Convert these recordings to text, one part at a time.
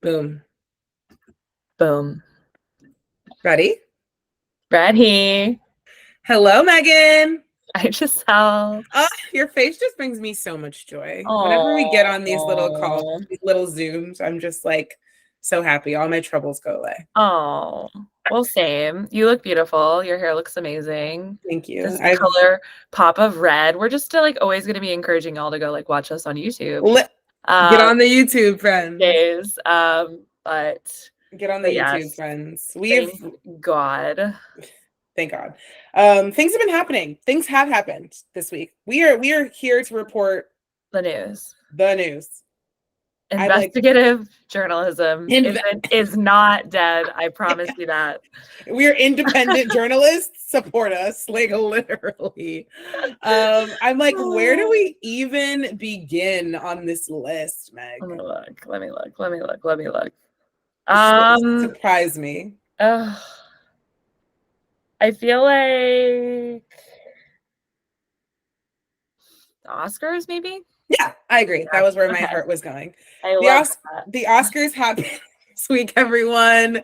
Boom. Boom. Ready? Ready. Hello, Megan. I just fell. Your face just brings me so much joy. Whenever we get on these little calls, Oh. these little Zooms, I'm just like so happy. All my troubles go away. Oh. Well, same. You look beautiful. Your hair looks amazing. Thank you. This color pop of red. We're just like always going to be encouraging y'all to go like watch us on YouTube. Get on the YouTube, friends. Days. But get on the YouTube, yes, friends. Thank God. Thank God. Things have been happening. Things have happened this week. We are here to report the news. Investigative journalism is not dead. I promise you that. We're independent journalists. Support us, like literally. I'm like, where do we even begin on this list, Meg? Let me look. Surprise me. I feel like the Oscars, maybe? Yeah, I agree. That was where my heart was going. The Oscars happened this week, everyone.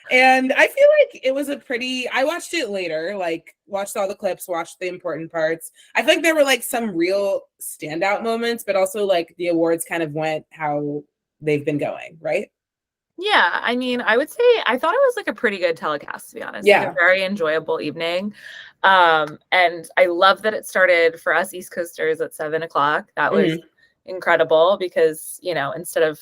And I feel like it was I watched it later, like watched all the clips, watched the important parts. I feel like there were like some real standout moments, but also like the awards kind of went how they've been going, right? Yeah, I mean, I would say I thought it was like a pretty good telecast, to be honest. Yeah. Like a very enjoyable evening. And I love that it started for us East Coasters at 7:00. That was incredible because, you know, instead of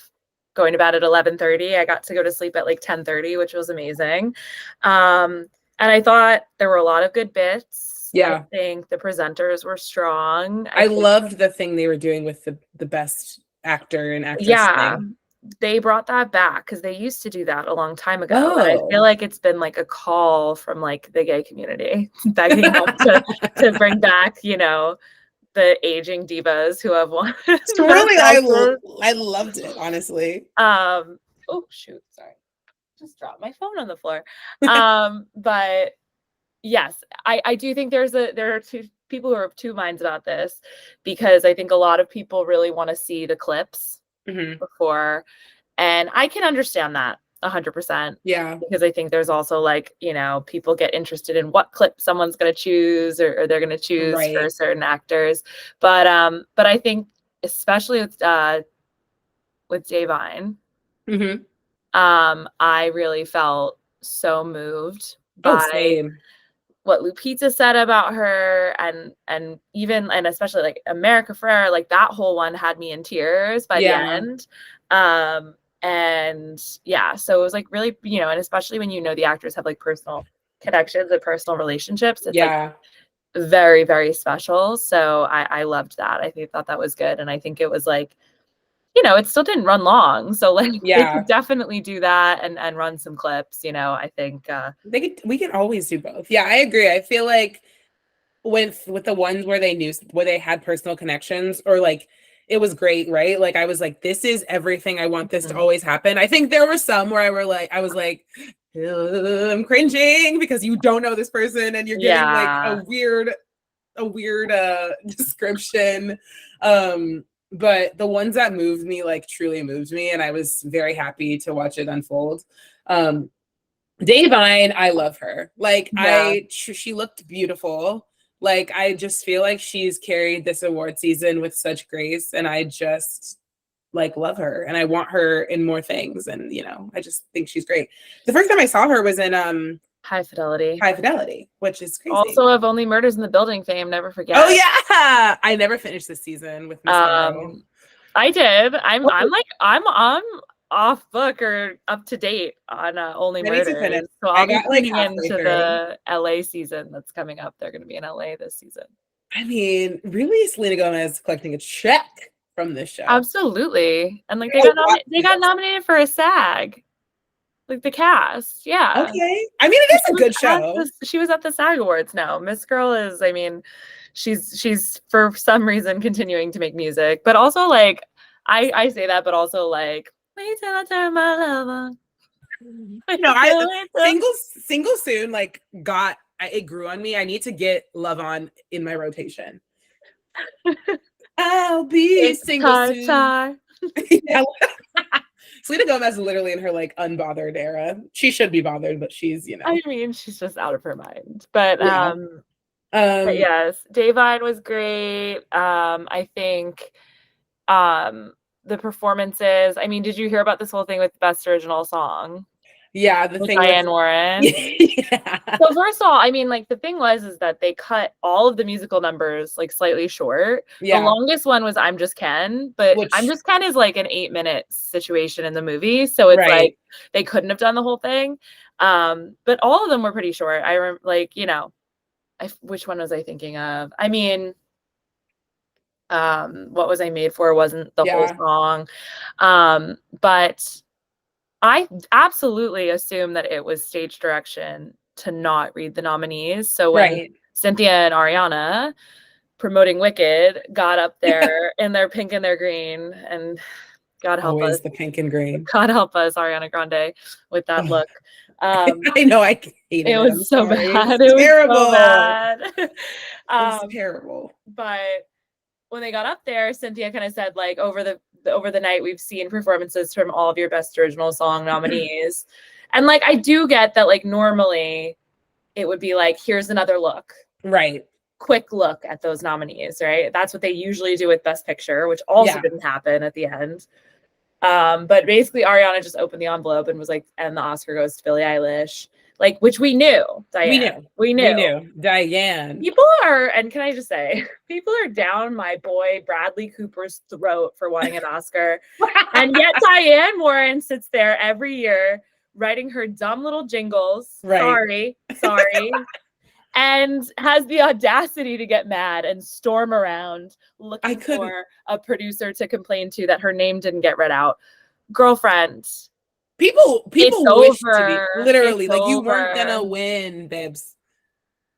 going to bed at 11:30, I got to go to sleep at like 10:30, which was amazing. And I thought there were a lot of good bits. Yeah. I think the presenters were strong. I loved the thing they were doing with the best actor and actress thing. They brought that back because they used to do that a long time ago. And I feel like it's been like a call from like the gay community begging them to bring back, you know, the aging divas who have won. Totally, I loved it, honestly. Oh shoot, sorry. Just dropped my phone on the floor. But yes, I do think there are two people who are of two minds about this, because I think a lot of people really want to see the clips before, and I can understand that 100%. Yeah, because I think there's also like, you know, people get interested in what clip someone's going to choose or they're going to choose for certain actors. But I think especially with Davine, I really felt so moved by what Lupita said about her, and even and especially like America Ferrera, like that whole one had me in tears by the end. And yeah, so it was like really, you know, and especially when you know the actors have like personal connections and personal relationships, it's like very, very special. So I loved that. I thought that was good, and I think it was like, you know, it still didn't run long. So like they could definitely do that and run some clips, you know. I think we can always do both. Yeah, I agree. I feel like with the ones where they had personal connections, or like it was great, right? Like I was like, this is everything I want this to always happen. I think there were some where I was like, I'm cringing because you don't know this person and you're getting like a weird description. But the ones that moved me, like truly moved me, and I was very happy to watch it unfold. Davine, I love her. Like she looked beautiful. Like I just feel like she's carried this award season with such grace, and I just like love her, and I want her in more things. And you know, I just think she's great. The first time I saw her was in High Fidelity, which is crazy. Also of Only Murders in the Building fame, never forget. Oh yeah, I never finished this season with Miss Monroe. I did. I'm off book or up to date on Only Murders. So I'll be tuning into the LA season that's coming up. They're going to be in LA this season. I mean, really, Selena Gomez is collecting a check from this show. Absolutely. And like they got nominated for a SAG. Like the cast. Yeah. Okay. I mean, it is a good show. She was at the SAG Awards now. Miss Girl is, I mean, she's for some reason continuing to make music, but also like I say that, but also like, wait till I turn my love on. No, single soon like it grew on me. I need to get Love On in my rotation. I'll be single soon. Selena Gomez is literally in her like unbothered era. She should be bothered, but she's, you know. I mean, she's just out of her mind. But Yeah. but yes, Davine was great. I think the performances. I mean, did you hear about this whole thing with Best Original Song? Yeah, the with thing Diane with Warren. Yeah. So first of all, I mean, like the thing is that they cut all of the musical numbers like slightly short. Yeah. The longest one was "I'm Just Ken," but "I'm Just Ken" is like an 8-minute situation in the movie, so it's like they couldn't have done the whole thing. But all of them were pretty short. I remember, like, you know, which one was I thinking of? I mean, "What Was I Made For" wasn't the whole song, but I absolutely assume that it was stage direction to not read the nominees. So when Cynthia and Ariana, promoting Wicked, got up there in their pink and their green, and God help us, the pink and green. God help us, Ariana Grande, with that look. I know, I hated it. It was so bad. It was terrible. So bad. It was terrible. But when they got up there, Cynthia kind of said, like, over the night, we've seen performances from all of your Best Original Song nominees. And like, I do get that, like, normally it would be like, here's another look. Right. Quick look at those nominees, right? That's what they usually do with Best Picture, which also didn't happen at the end. But basically Ariana just opened the envelope and was like, and the Oscar goes to Billie Eilish. Like, which we knew, Diane. We knew. Diane. People are, and can I just say, people are down my boy Bradley Cooper's throat for wanting an Oscar. And yet Diane Warren sits there every year writing her dumb little jingles. Sorry. And has the audacity to get mad and storm around looking for a producer to complain to that her name didn't get read out. Girlfriend. People wish to be literally like you weren't gonna win, babes.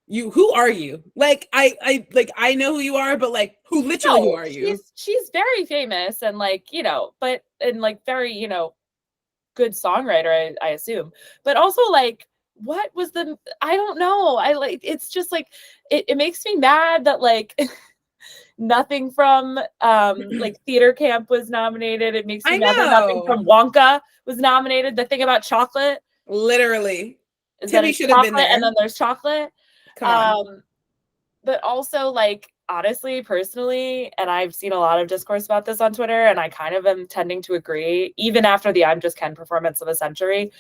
Who are you? Like I know who you are, but like who are you? She's very famous and like, you know, but and like very, you know, good songwriter, I assume. But also like, what was I don't know. It's just like it makes me mad that like nothing from like Theater Camp was nominated. It makes me mad that nothing from Wonka was nominated. The thing about chocolate, literally, is Timmy should have been there. And then there's chocolate. Come on. But also, like, honestly, personally, and I've seen a lot of discourse about this on Twitter, and I kind of am tending to agree, even after the "I'm Just Ken" performance of the century,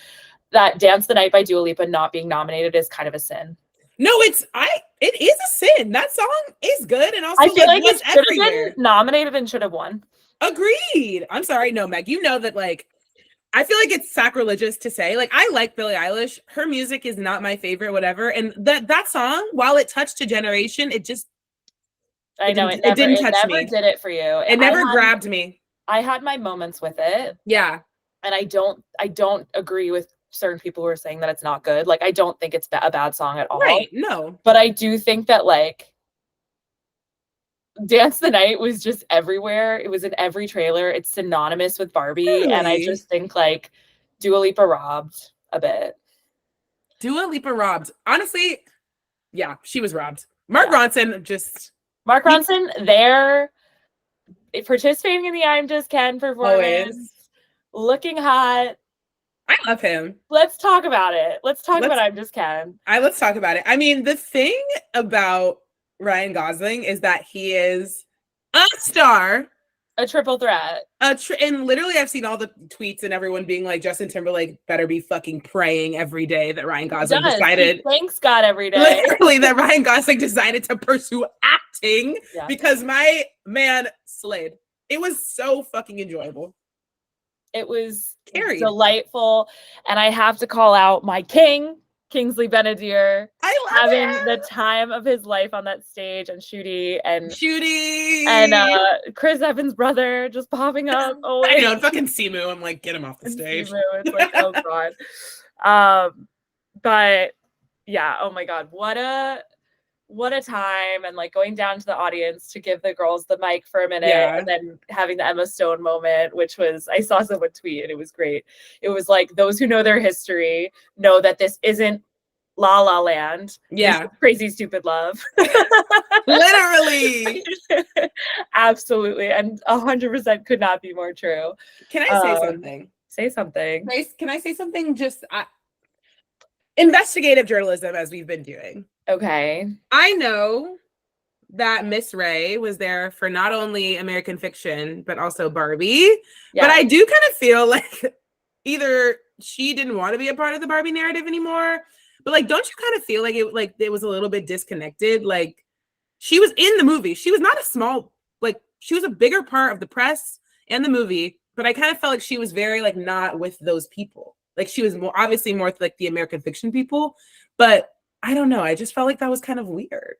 that "Dance the Night" by Dua Lipa not being nominated is kind of a sin. No, it is a sin. That song is good, and also I feel like it should have been nominated and should have won. Agreed. I'm sorry, no, Meg. You know that, like, I feel like it's sacrilegious to say, like, I like Billie Eilish. Her music is not my favorite, whatever. And that song, while it touched a generation, it didn't touch me. Did it for you. It never grabbed me. I had my moments with it. Yeah. And I don't agree with certain people who are saying that it's not good. Like, I don't think it's a bad song at all. Right. No. But I do think that, like, Dance the Night was just everywhere. It was in every trailer. It's synonymous with Barbie. Really? And I just think, like, Dua Lipa robbed a bit. Dua Lipa robbed. Honestly, yeah, she was robbed. Mark Ronson there participating in the "I'm Just Ken" performance, looking hot. I love him. Let's talk about it. Let's talk about "I'm Just Ken." Let's talk about it. I mean, the thing about Ryan Gosling is that he is a star, a triple threat. And literally, I've seen all the tweets and everyone being like, Justin Timberlake better be fucking praying every day that Ryan Gosling decided. He thanks God every day. Literally, that Ryan Gosling decided to pursue acting because my man slayed. It was so fucking enjoyable. It was delightful. And I have to call out my king, Kingsley Benadire. I love having him. The time of his life on that stage, and Shooty and Chris Evans' brother just popping up. Oh, I know, fucking Simu. I'm like, get him off the stage. Simu, it's like, oh god. But yeah, oh my god, what a time. And like going down to the audience to give the girls the mic for a minute, and then having the Emma Stone moment, which was, I saw someone tweet and it was great. It was like, those who know their history know that this isn't La La Land. Yeah. Crazy Stupid Love. Literally. Absolutely. And 100% could not be more true. Can I say something? Say something. Grace, can I say something? Just investigative journalism, as we've been doing. Okay. I know that Miss Ray was there for not only American Fiction, but also Barbie. Yeah. But I do kind of feel like either she didn't want to be a part of the Barbie narrative anymore, but like, don't you kind of feel like it was a little bit disconnected? Like, she was in the movie. She was not a small, like, she was a bigger part of the press and the movie, but I kind of felt like she was very like not with those people. Like, she was more obviously more like the American Fiction people, but I don't know. I just felt like that was kind of weird.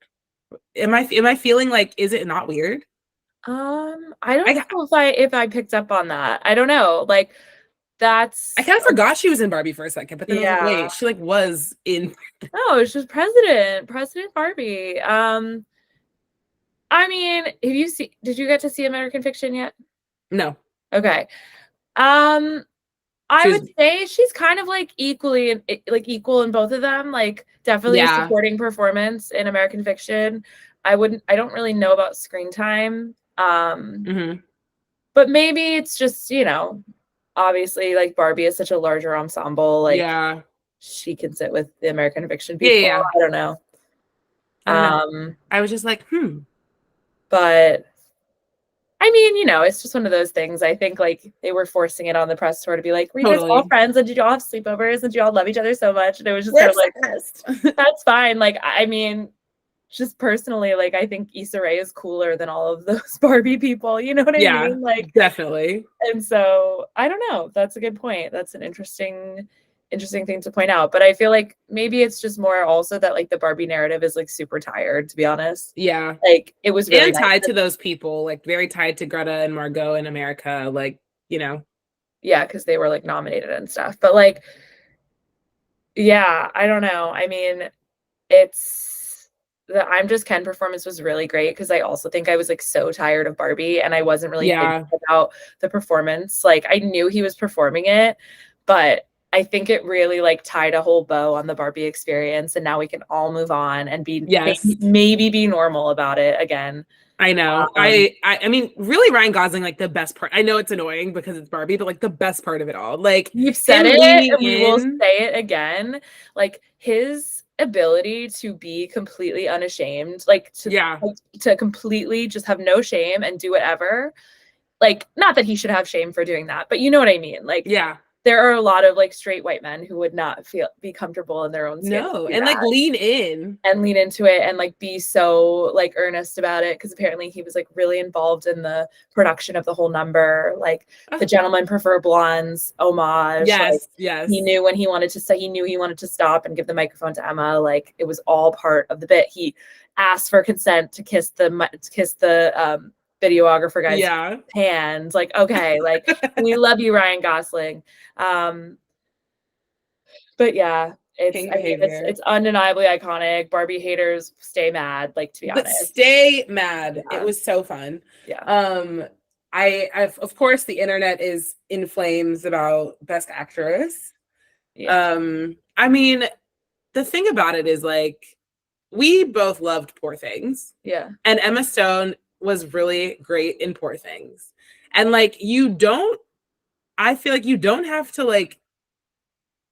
Am I feeling like, is it not weird? I don't know if I picked up on that. I don't know. Like, that's I kind of forgot she was in Barbie for a second, but then I was like, wait, she like was in. No, it's just President Barbie. I mean, did you get to see American Fiction yet? No. Okay. I would say she's kind of like equal in both of them. Like, definitely a supporting performance in American Fiction. I don't really know about screen time. But maybe it's just, obviously like Barbie is such a larger ensemble. Like, she can sit with the American Fiction people. Yeah. I don't know. I was just like, But I mean, it's just one of those things. I think like they were forcing it on the press tour to be like, were you guys all friends? And did you all have sleepovers? And did you all love each other so much? And it was just kind of like, that's fine. Like, I mean, just personally, like, I think Issa Rae is cooler than all of those Barbie people. You know what I mean? Like, definitely. And so I don't know. That's a good point. That's an interesting thing to point out. But I feel like maybe it's just more also that like the Barbie narrative is like super tired, to be honest. Yeah. Like, it was really tied to those people, like very tied to Greta and Margot in America, like, Yeah, because they were like nominated and stuff. But like, yeah, I don't know. I mean, the I'm Just Ken performance was really great because I also think I was like so tired of Barbie and I wasn't really thinking about the performance. Like, I knew he was performing it, but I think it really like tied a whole bow on the Barbie experience, and now we can all move on and be maybe be normal about it again. I know. I mean, really, Ryan Gosling, like the best part. I know it's annoying because it's Barbie, but like the best part of it all. Like, you've said it, and we will say it again. Like, his ability to be completely unashamed, like to completely just have no shame and do whatever. Like, not that he should have shame for doing that, but you know what I mean. Like, there are a lot of like straight white men who would not be comfortable in their own skin. No, and like lean into it and like be so like earnest about it, because apparently he was like really involved in the production of the whole number. Like, the Gentlemen Prefer Blondes homage. He knew when he wanted to say, he knew he wanted to stop and give the microphone to Emma. Like, it was all part of the bit. He asked for consent to kiss the videographer guy's hands. Like, okay, like, we love you, Ryan Gosling. But yeah, it's undeniably iconic. Barbie haters, stay mad. Like, to be honest, stay mad. It was so fun. Of course, the internet is in flames about Best Actress. I mean, the thing about it is like, we both loved Poor Things. And Emma Stone was really great in Poor Things. And like, I feel like you don't have to like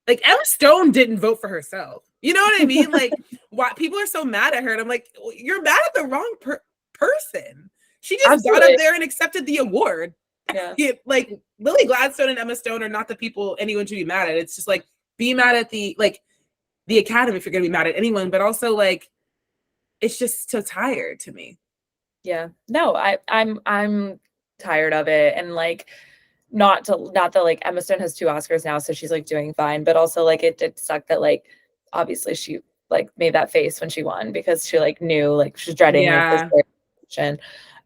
Emma Stone didn't vote for herself. You know what I mean? Like, why people are so mad at her. And I'm like, you're mad at the wrong person. She just got up there and accepted the award. Like, Lily Gladstone and Emma Stone are not the people anyone should be mad at. It's just like, be mad at the Academy if you're gonna be mad at anyone, but also like, it's just so tired to me. No, I'm tired of it. And like, not that like Emma Stone has 2 Oscars now, so she's like doing fine, but also like, it did suck that like obviously she like made that face when she won, because she like knew like she's dreading like this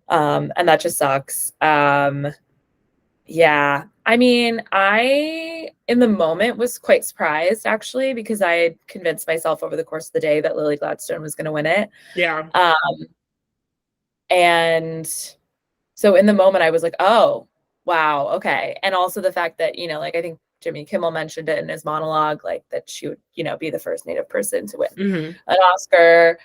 and that just sucks. I mean, I in the moment was quite surprised actually, because I had convinced myself over the course of the day that Lily Gladstone was going to win it. And so in the moment I was like, oh wow, okay. And also the fact that, like, I think Jimmy Kimmel mentioned it in his monologue, like that she would, be the first Native person to win an Oscar.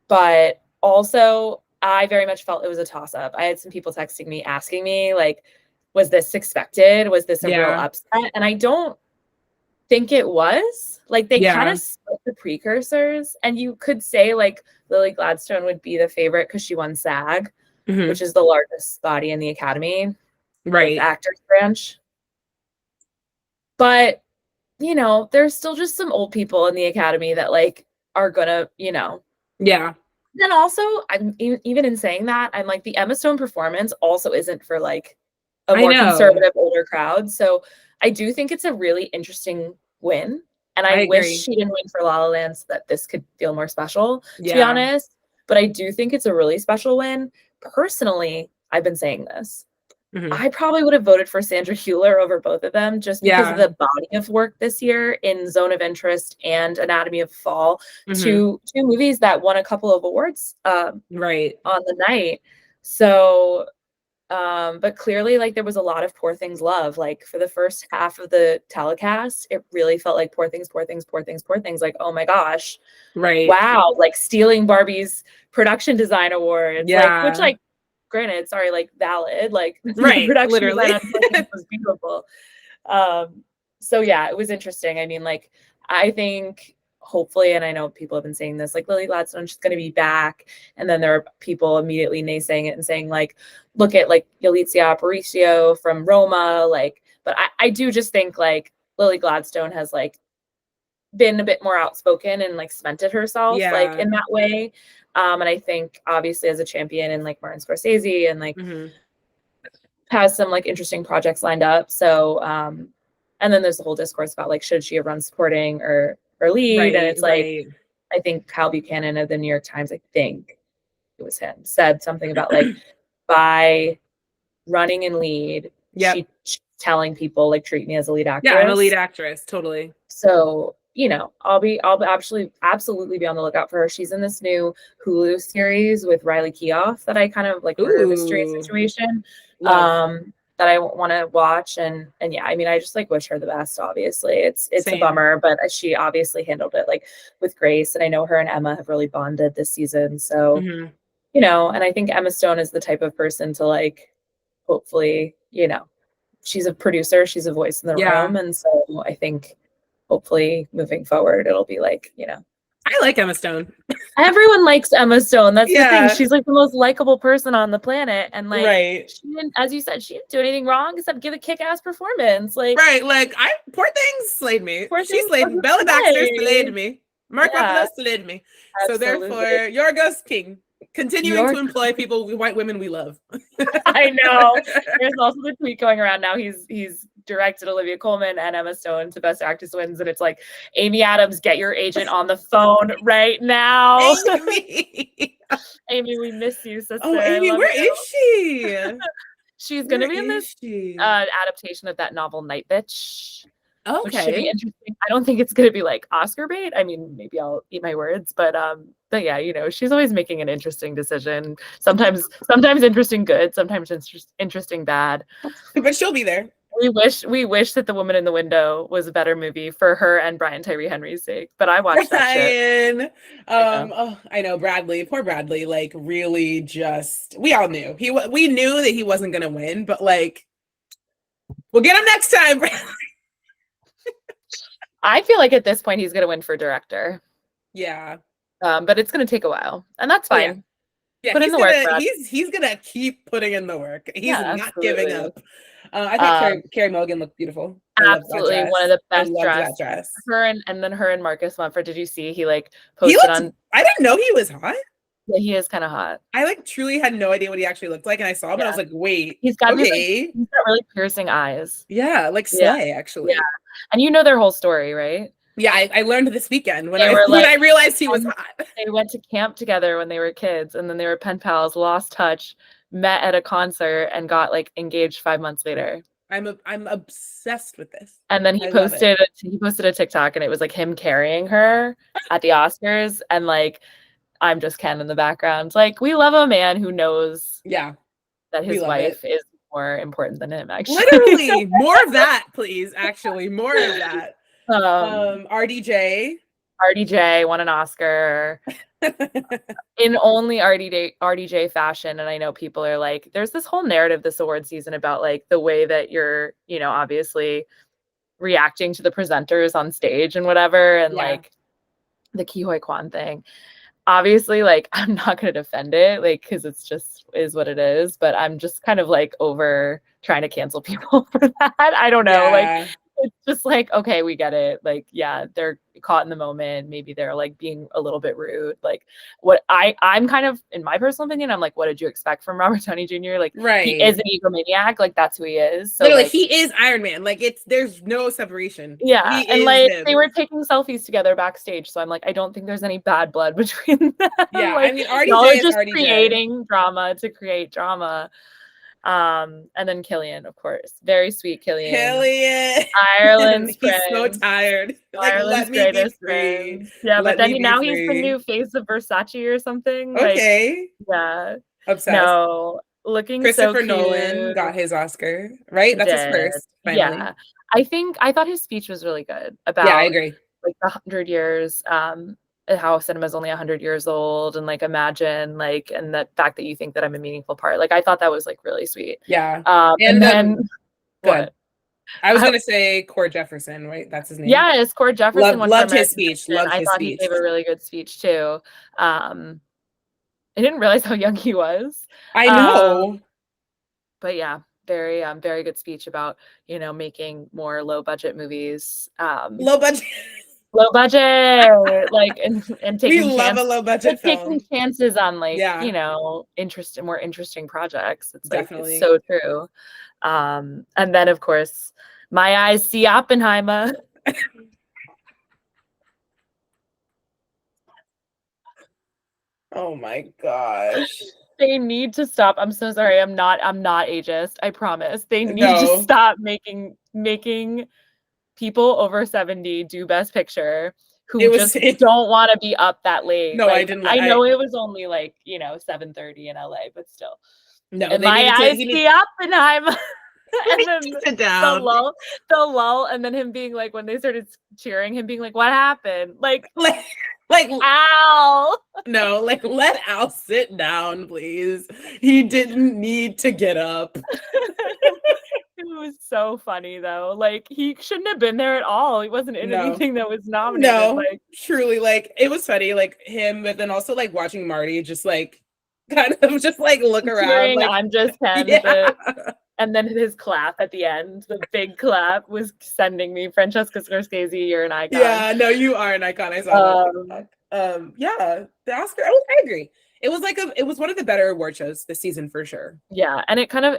But also I very much felt it was a toss-up. I had some people texting me asking me like, was this expected? Was this a real Yeah. upset? And I don't think it was. Like, they kind Yeah. of split the precursors, and you could say like Lily Gladstone would be the favorite because she won SAG, which is the largest body in the Academy, like the Right. actors branch. But, you know, there's still just some old people in the Academy that like are gonna, you know. Yeah. Then also, I'm even in saying that, I'm like, the Emma Stone performance also isn't for like a I more know. conservative older crowd. So I do think it's a really interesting win. And I I wish agree. she didn't win for La La Land so that this could feel more special, to be Yeah. honest. But I do think it's a really special win. Personally, I've been saying this. I probably would have voted for Sandra Hüller over both of them just because of Yeah. the body of work this year in Zone of Interest and Anatomy of Fall, two movies that won a couple of awards Right. on the night. So, but clearly, like, there was a lot of Poor Things love. Like, for the first half of the telecast, it really felt like Poor Things, Poor Things, Poor Things, Poor Things. Like, oh my gosh, Right. wow, like stealing Barbie's production design awards, like, which, like, granted, sorry, like, valid, like, Right. production Literally. design on Poor Things was beautiful. So yeah, it was interesting. I mean, like, I think hopefully, and I know people have been saying this, like, Lily Gladstone, she's going to be back. And then there are people immediately naysaying it and saying, like, look at like Yalitza Aparicio from Roma. Like, but I do just think like Lily Gladstone has like been a bit more outspoken and like cemented herself like in that way. And I think obviously as a champion in like Martin Scorsese and like has some like interesting projects lined up. So and then there's the whole discourse about like should she have run supporting or lead? Right. And it's like I think Kyle Buchanan of the New York Times, I think it was him, said something about like by running in lead, she's telling people like treat me as a lead actress. Yeah, I'm a lead actress, totally. So, you know, I'll absolutely be on the lookout for her. She's in this new Hulu series with Riley Keough that I kind of like murder mystery situation. That I want to watch and yeah, I mean, I just like wish her the best. Obviously, it's a bummer, but she obviously handled it like with grace, and I know her and Emma have really bonded this season. So, you know, and I think Emma Stone is the type of person to like, hopefully, you know, she's a producer, she's a voice in the room, and so I think hopefully moving forward, it'll be like, you know, I like Emma Stone. Everyone likes Emma Stone. That's the thing. She's like the most likable person on the planet. And like, she didn't, as you said, she didn't do anything wrong except give a kick-ass performance. Like, like Poor Things slayed me. She slayed me. Bella Baxter slayed me. Mark Ruffalo slayed me. Absolutely. So therefore, Yorgos King. Continuing to employ people, white women we love. I know. There's also the tweet going around now. He's directed Olivia Colman and Emma Stone to Best Actress wins, and it's like, Amy Adams, get your agent on the phone right now. Amy, we miss you, sister. Oh, Amy, where is she? She's going to be in this adaptation of that novel Night Bitch. Okay. Which should be interesting. I don't think it's going to be like Oscar bait. I mean, maybe I'll eat my words, but yeah, you know, she's always making an interesting decision. Sometimes interesting good, sometimes interesting bad. But she'll be there. We wish that The Woman in the Window was a better movie for her and Brian Tyree Henry's sake. But I watched that shit. I know Bradley, poor Bradley, like really just we all knew. We knew that he wasn't gonna win, but like we'll get him next time, Bradley. I feel like at this point he's gonna win for director. Yeah. But it's gonna take a while. And that's fine. Yeah, put in the work. He's gonna keep putting in the work. He's not giving up. I thought Carey Mulligan looked beautiful. Absolutely, one of the best dress. Her and then her and Marcus Mumford. Did you see? He like posted on. I didn't know he was hot. Yeah, he is kind of hot. I like truly had no idea what he actually looked like, and I saw him and I was like, wait, he's got he's got really piercing eyes. Yeah, like Slay actually. Yeah, and you know their whole story, right? Yeah, I learned this weekend when I realized he was hot. They went to camp together when they were kids, and then they were pen pals, lost touch, met at a concert, and got like engaged 5 months later. I'm obsessed with this. And then he posted a TikTok, and it was like him carrying her at the Oscars, and like I'm just Ken in the background. Like, we love a man who knows that his wife is more important than him, actually. Literally, more of that, please. Actually, more of that. RDJ won an Oscar. in only RDJ fashion. And I know people are like, there's this whole narrative this award season about like the way that you're, obviously reacting to the presenters on stage and whatever, and like the Kihoy Kwan thing. Obviously, like, I'm not going to defend it, like, because it's just is what it is, but I'm just kind of like over trying to cancel people for that. I don't know. Like, it's just like, okay, we get it. Like, yeah, they're caught in the moment. Maybe they're like being a little bit rude. Like, what I'm kind of, in my personal opinion, I'm like, what did you expect from Robert Downey Jr.? Like, he is an egomaniac. Like, that's who he is. So literally, like, he is Iron Man. Like, there's no separation. Yeah, he and is like him. they were taking selfies together backstage, so I'm like, I don't think there's any bad blood between them. Yeah, like, I mean, RDJ y'all are is just RDJ. creating drama to create drama. And then Killian, of course, very sweet Killian. Ireland's he's prince. so tired. Like, Ireland's let me be greatest free. prince. Yeah, let but then me now free. he's the new face of Versace or something. Okay. Like, yeah. Obsessed. No, looking Christopher so cute. Nolan got his Oscar, right? That's his first, finally. Yeah. I thought his speech was really good about I agree. Like the 100 years, how cinema is only 100 years old, and like imagine like, and the fact that you think that I'm a meaningful part. Like I thought that was like really sweet. Yeah. And then good. I was gonna say Cord Jefferson, right? That's his name. Yes, Cord Jefferson. Loved his speech. I thought he gave a really good speech too. I didn't realize how young he was. I know. But yeah, very very good speech about making more low budget movies. Low budget, like and taking we love a low budget film. Taking chances on like more interesting projects. It's definitely like, it's so true. And then of course my eyes see Oppenheimer. Oh my gosh. They need to stop. I'm so sorry. I'm not ageist. I promise. They need to stop making people over 70 do Best Picture who don't want to be up that late. No, like, I didn't. I know it was only like 7:30 in LA, but still. No, and my eyes see Oppenheimer. And then the lull, and then him being like, when they started cheering, him being like, "What happened?" Like Al. No, like let Al sit down, please. He didn't need to get up. It was so funny though. Like he shouldn't have been there at all. He wasn't in anything that was nominated. No, like truly, like it was funny, like him, but then also like watching Marty just like kind of just like look around. Like, I'm just 10. And then his clap at the end, the big clap, was sending me, Francesca Scorsese, you're an icon. Yeah, no, you are an icon. I saw that. Yeah, the Oscar. I agree. It was like it was one of the better award shows this season for sure. Yeah, and it kind of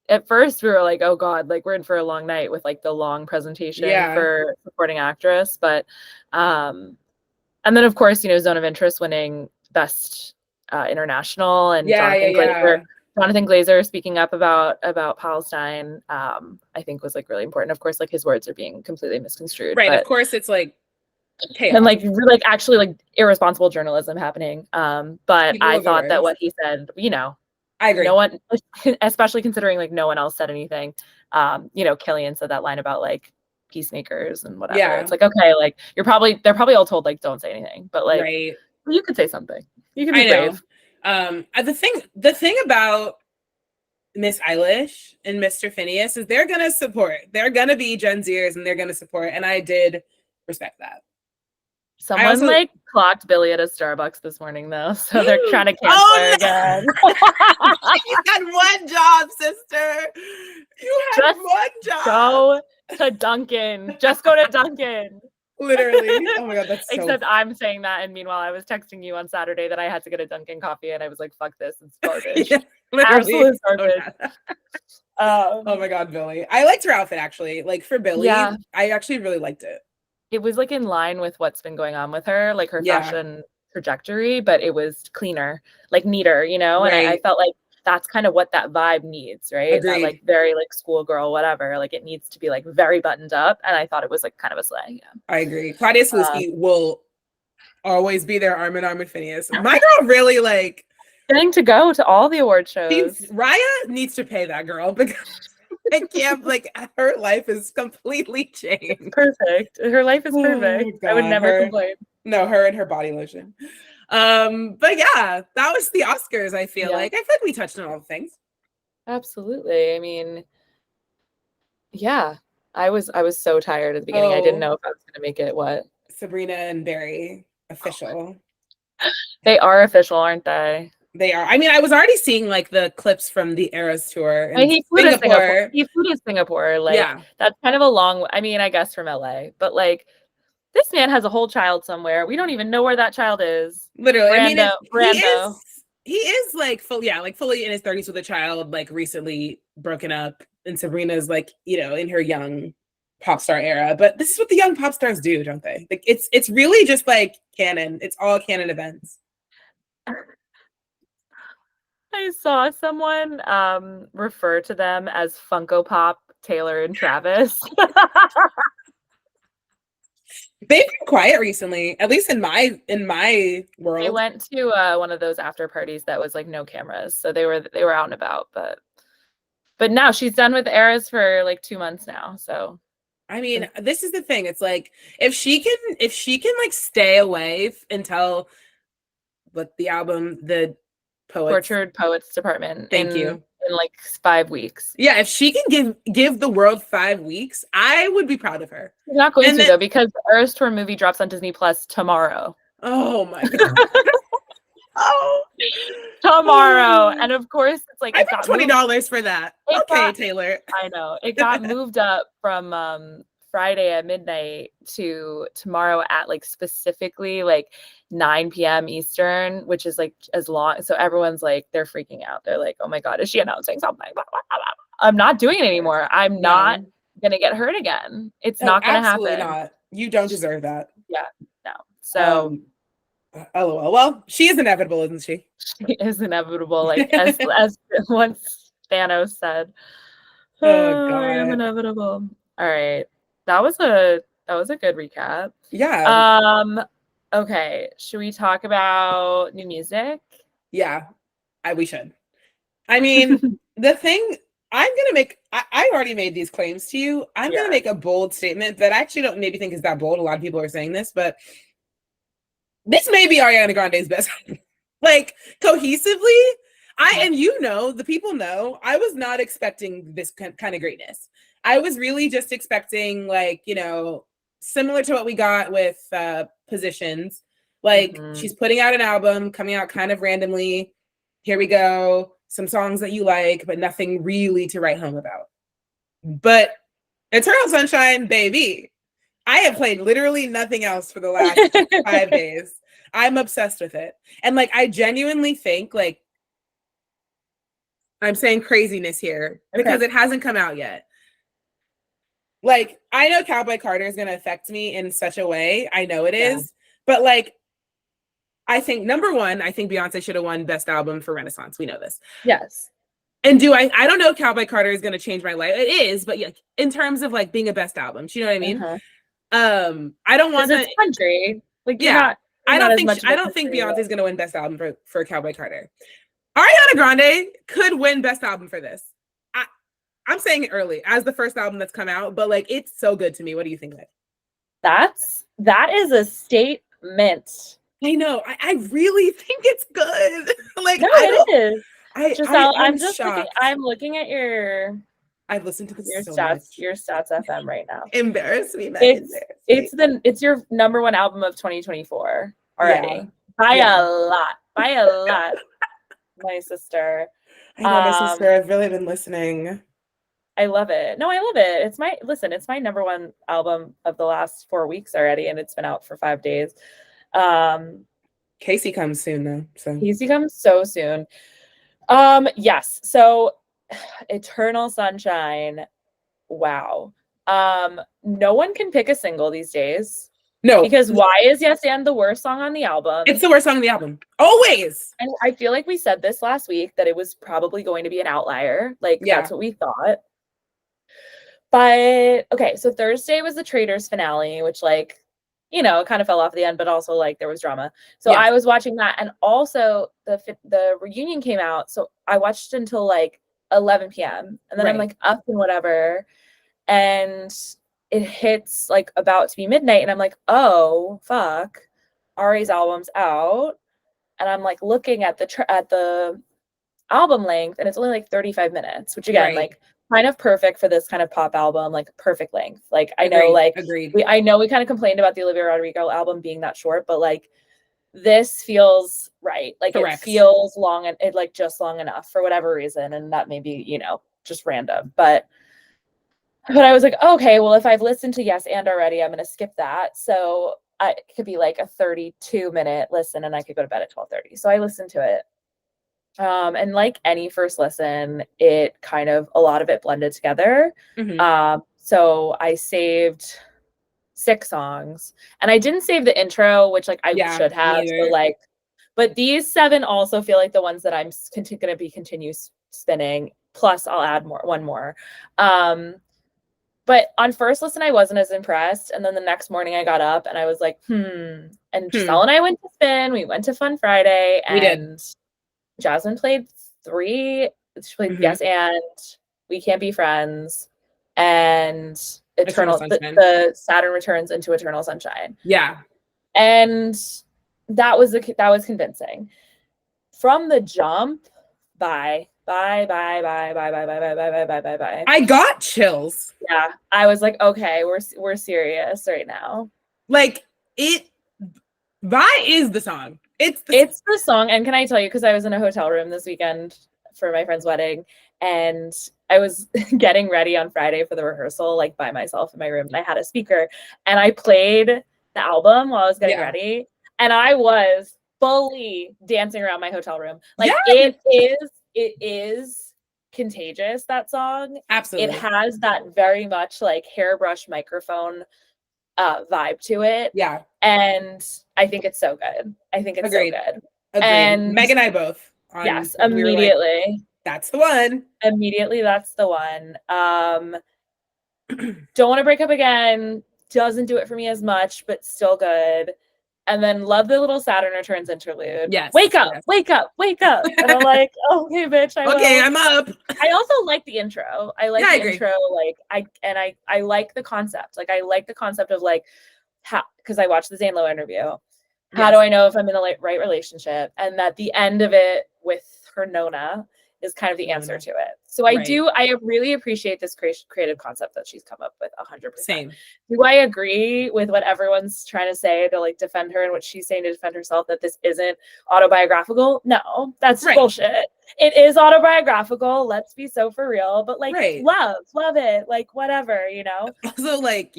at first we were like, oh god, like we're in for a long night with like the long presentation for supporting actress, but and then of course Zone of Interest winning best international, and Jonathan Glazer speaking up about Palestine, I think was like really important. Of course, like his words are being completely misconstrued. Right. Of course, it's like chaos. And like really, actually like irresponsible journalism happening. But people I thought that what he said, I agree. No one, especially considering like no one else said anything. Killian said that line about like peacemakers and whatever. Yeah. It's like, okay, like they're probably all told like don't say anything, but like you could say something. You can be brave. The thing about Miss Eilish and Mr. Phineas is they're gonna support. They're gonna be Gen Zers and they're gonna support. And I did respect that. Someone like clocked Billy at a Starbucks this morning though, so they're trying to cancel her again. You had one job, sister. You had one job. Go to Dunkin'. Just go to Dunkin'. Literally. Oh my god, that's so Except I'm saying that, and meanwhile I was texting you on Saturday that I had to get a Dunkin' coffee, and I was like, "Fuck this, it's garbage." Absolute garbage. Oh my god, Billy. I liked her outfit actually. Like for Billy, I actually really liked it. It was like in line with what's been going on with her, like her fashion trajectory, but it was cleaner, like neater, and I felt like that's kind of what that vibe needs, right? Agreed. That like very like schoolgirl, whatever. Like it needs to be like very buttoned up, and I thought it was like kind of a slay. Yeah, I agree. Claudia Sulewski will always be there, arm in arm with Phineas. My girl really like getting to go to all the award shows. Raya needs to pay that girl because I can't, like, her life is completely changed. Perfect. Her life is perfect. I would never complain. No, her and her body lotion. But yeah, that was the Oscars. I feel Yeah. like we touched on all the things. Absolutely. I mean, yeah. I was so tired at the beginning. I didn't Oh, know if I was gonna make it. What? Sabrina and Barry official. They are official, aren't they? They are. I mean, I was already seeing like the clips from the Eras tour I mean, in Singapore. He flew to Singapore. Like Yeah, that's kind of a long. I mean, I guess from LA, but like this man has a whole child somewhere. We don't even know where that child is. literally. I mean, Brando. he is like fully in his 30s with a child, like recently broken up, and Sabrina's like, in her young pop star era. But this is what the young pop stars do, don't they? Like it's really just like canon. It's all canon events. I saw someone refer to them as Funko Pop Taylor and Travis. They've been quiet recently, at least in my world. They went to one of those after parties that was like no cameras, so they were out and about. But now she's done with Eras for like 2 months now. So I mean, this is the thing. It's like if she can like stay away until the album, the Tortured Poets Department. Thank you. In like 5 weeks. Yeah, if she can give the world 5 weeks, I would be proud of her. She's not going to though, because the Eras Tour movie drops on Disney Plus tomorrow. Oh my god. Tomorrow. And of course it's like I got $20 for that. Okay, Taylor. I know. It got moved up from Friday at midnight to tomorrow at like specifically like 9 p.m. Eastern, which is like as long. So everyone's like, they're freaking out. They're like, oh my God, is she announcing something? I'm not doing it anymore. I'm not going to get hurt again. It's not going to happen. Absolutely not. You don't deserve that. Yeah, no. So, LOL. Well, she is inevitable, isn't she? She is inevitable. Like as once Thanos said, oh God. I am inevitable. All right. That was a good recap. Yeah. Okay. Should we talk about new music? Yeah. We should. I mean, the thing I'm gonna make, I already made these claims to you. I'm gonna make a bold statement that I actually don't maybe think is that bold. A lot of people are saying this, but this may be Ariana Grande's best. Like cohesively, and the people know, I was not expecting this kind of greatness. I was really just expecting like, similar to what we got with Positions. Like she's putting out an album, coming out kind of randomly. Here we go. Some songs that you like, but nothing really to write home about. But Eternal Sunshine, baby. I have played literally nothing else for the last 5 days. I'm obsessed with it. And like, I genuinely think like, I'm saying craziness here because it hasn't come out yet. Like, I know Cowboy Carter is going to affect me in such a way. I know it is. But like, I think number one, I think Beyonce should have won Best Album for Renaissance. We know this. Yes. And I don't know if Cowboy Carter is going to change my life. It is, but yeah, in terms of like being a best album, you know what I mean? I don't want it's country. Like, I don't think Beyonce's going to win Best Album for Cowboy Carter. Ariana Grande could win Best Album for this. I'm saying it early as the first album that's come out, but like it's so good to me. What do you think of it? That is a statement. I know. I really think it's good. Like no, it is. I'm just shocked. I'm looking at your. I've listened to this your so stats, much. Your Stats FM right now. Embarrass me, man. It's your number one album of 2024 already. By a lot. My sister. I know, my sister. I've really been listening. I love it. No, I love it. It's my number one album of the last 4 weeks already, and it's been out for 5 days. Casey comes soon though. So Casey comes so soon. Yes. So Eternal Sunshine. Wow. No one can pick a single these days. No. Because why is Yes and the worst song on the album? It's the worst song on the album. Always. And I feel like we said this last week that it was probably going to be an outlier. Like that's what we thought. But okay, so Thursday was the Traitors finale, which like, it kind of fell off at the end, but also like there was drama. So I was watching that, and also the reunion came out. So I watched until like 11 p.m. and then I'm like up and whatever, and it hits like about to be midnight, and I'm like, oh fuck, Ari's album's out. and I'm like looking at the album length, and it's only like 35 minutes, which again, Right. like kind of perfect for this kind of pop album, like perfect length. Like I know, Agreed. like Agreed. I know we kind of complained about the Olivia Rodrigo album being that short, but like this feels right. Like Correct. it feels long, and it like just long enough for whatever reason, and that may be, you know, just random. But I was like, okay, well, if I've listened to Yes and already, I'm gonna skip that. So it could be like a 32-minute listen, and I could go to bed at 12:30. So I listened to it. And like any first listen, it kind of a lot of it blended together. So I saved 6 songs, and I didn't save the intro, which like I should have. So like, but these 7 also feel like the ones that I'm going to be continue spinning. Plus, I'll add one more. But on first listen, I wasn't as impressed. And then the next morning I got up and I was like, And Giselle and I went to spin. We went to Fun Friday, and Jasmine played 3. She played Yes and We Can't Be Friends and Eternal the Saturn Returns into Eternal Sunshine. Yeah. And that was convincing. From the jump, bye. I got chills. Yeah. I was like, okay, we're serious right now. Like Bye is the song. It's the song. And can I tell you, because I was in a hotel room this weekend for my friend's wedding, and I was getting ready on Friday for the rehearsal, like by myself in my room, and I had a speaker, and I played the album while I was getting ready, and I was fully dancing around my hotel room. Like it is contagious, that song. Absolutely. It has that very much like hairbrush microphone vibe to it. Yeah. And I think it's so good. I think it's Agreed. so good. Agreed. And Meg and I both. Yes, immediately. Like, that's the one. Immediately, that's the one. Don't Want to Break Up Again doesn't do it for me as much, but still good. And then love the little Saturn Returns interlude. Yes. Wake up, wake up, wake up. And I'm like, okay, bitch, I will. I'm up. I also like the intro. I like the intro. Like I like the concept. Like I like the concept of like how, because I watched the Zane Lowe interview. How do I know if I'm in the right relationship? And that the end of it with her Nona is kind of the answer to it. So I really appreciate this creative concept that she's come up with 100%. Same. Do I agree with what everyone's trying to say to like defend her and what she's saying to defend herself, that this isn't autobiographical? No, that's bullshit. It is autobiographical. Let's be so for real. But like love it. Like whatever, you know? Also like,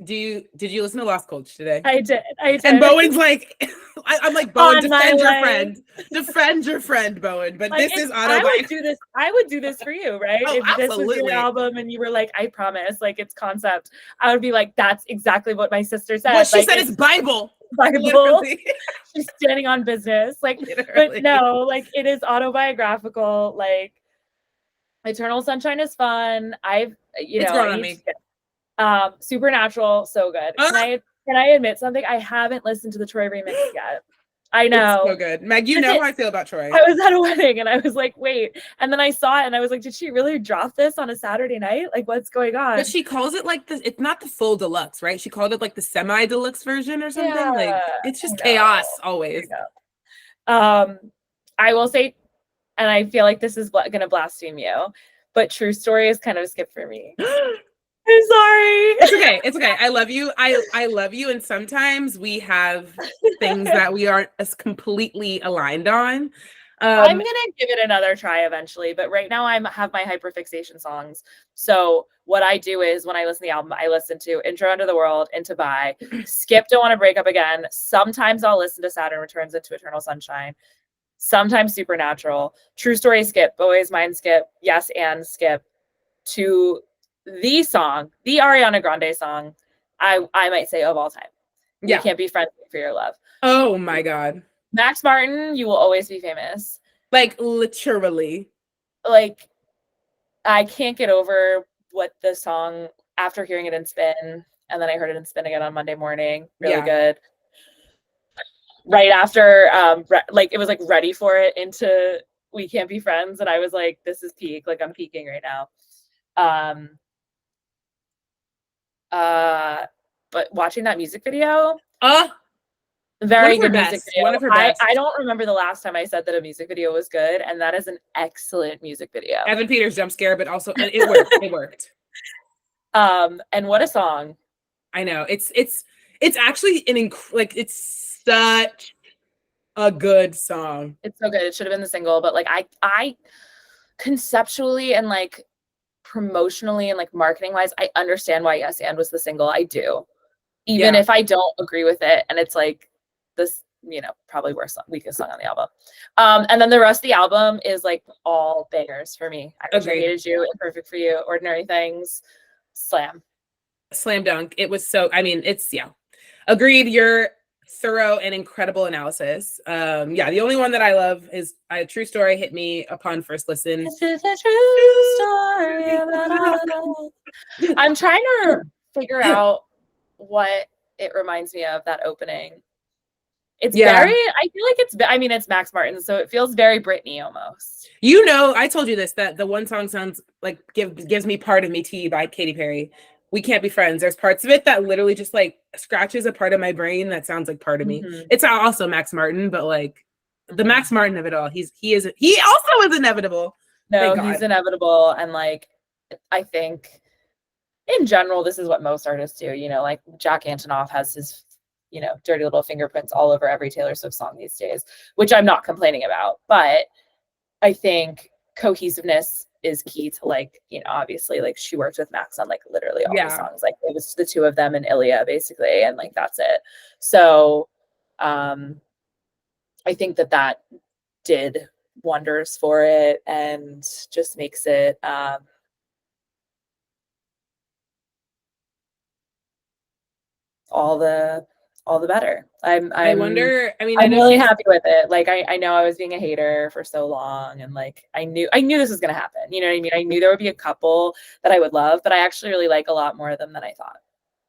did you listen to Lost Coach today? I did. And Bowen's like, I'm like, Bowen, defend your friend. Defend your friend, Bowen. But like, this is autobiographical. I would do this for you, right? Oh, if absolutely. This was your album and you were like, I promise, like it's concept, I would be like, that's exactly what my sister said. What she said is Bible. Literally. She's standing on business. Like, literally. But no, like it is autobiographical. Like Eternal Sunshine is fun. It's grown on me. Supernatural, so good. Can I admit something? I haven't listened to the Troy remix yet. I know. It's so good. Meg, you know how I feel about Troy. I was at a wedding and I was like, wait. And then I saw it and I was like, did she really drop this on a Saturday night? Like, what's going on? But she calls it like this. It's not the full deluxe, right? She called it like the semi-deluxe version or something. Yeah, like it's just chaos always. I will say, and I feel like this is gonna blaspheme you, but True Story is kind of a skip for me. I'm sorry. It's okay. I love you. I love you. And sometimes we have things that we aren't as completely aligned on. I'm gonna give it another try eventually, but right now I have my hyperfixation songs. So what I do is when I listen to the album, I listen to Intro Into the World, Into Bye, skip Don't Want to Break Up Again. Sometimes I'll listen to Saturn Returns into Eternal Sunshine. Sometimes Supernatural. True Story skip, Boys Mind skip, Yes and skip to the song, the Ariana Grande song, I might say of all time. You Can't Be Friends for Your Love. Oh my God. Max Martin, You Will Always Be Famous. Like literally. Like I can't get over what the song, after hearing it in Spin, and then I heard it in Spin again on Monday morning. Really good. Right after, like it was like ready for it into We Can't Be Friends, and I was like, this is peak. Like I'm peaking right now. But watching that music video, One of Very her good music best. video. One of her I best. don't remember the last time I said that a music video was good, and that is an excellent music video. Evan Peters jump scare, but also it worked. It worked. And what a song. I know. It's actually like it's such a good song. It's so good. It should have been the single, but like I conceptually and like promotionally and like marketing wise, I understand why Yes and was the single. I do. Even Yeah. if I don't agree with it, and it's like this, probably weakest song on the album. And then the rest of the album is like all bangers for me. I Wish I Agreed. Hated You, Imperfect for You, Ordinary Things, slam. Slam dunk. It was so, I mean, it's, yeah. Agreed. Your thorough and incredible analysis. Yeah, the only one that I love is a True Story hit me upon first listen. This is a true story I'm trying to figure out what it reminds me of, that opening. It's very, I feel like it's Max Martin, so it feels very Britney almost. I told you this, that the one song sounds like gives me Part of Me to You by Katy Perry. We Can't Be Friends. There's parts of it that literally just like scratches a part of my brain that sounds like part of me. It's also Max Martin, but like the Max Martin of it all. He also is inevitable. No, he's inevitable. And like, I think in general, this is what most artists do. Like Jack Antonoff has his, dirty little fingerprints all over every Taylor Swift song these days, which I'm not complaining about. But I think cohesiveness is key to, like, obviously, like, she worked with Max on like literally all the songs. Like, it was the two of them and Ilya basically, and like that's it. So I think that did wonders for it and just makes it all the better. I wonder, I mean, I'm really happy with it. Like, I know I was being a hater for so long, and like I knew this was gonna happen. You know what I mean? I knew there would be a couple that I would love, but I actually really like a lot more of them than I thought.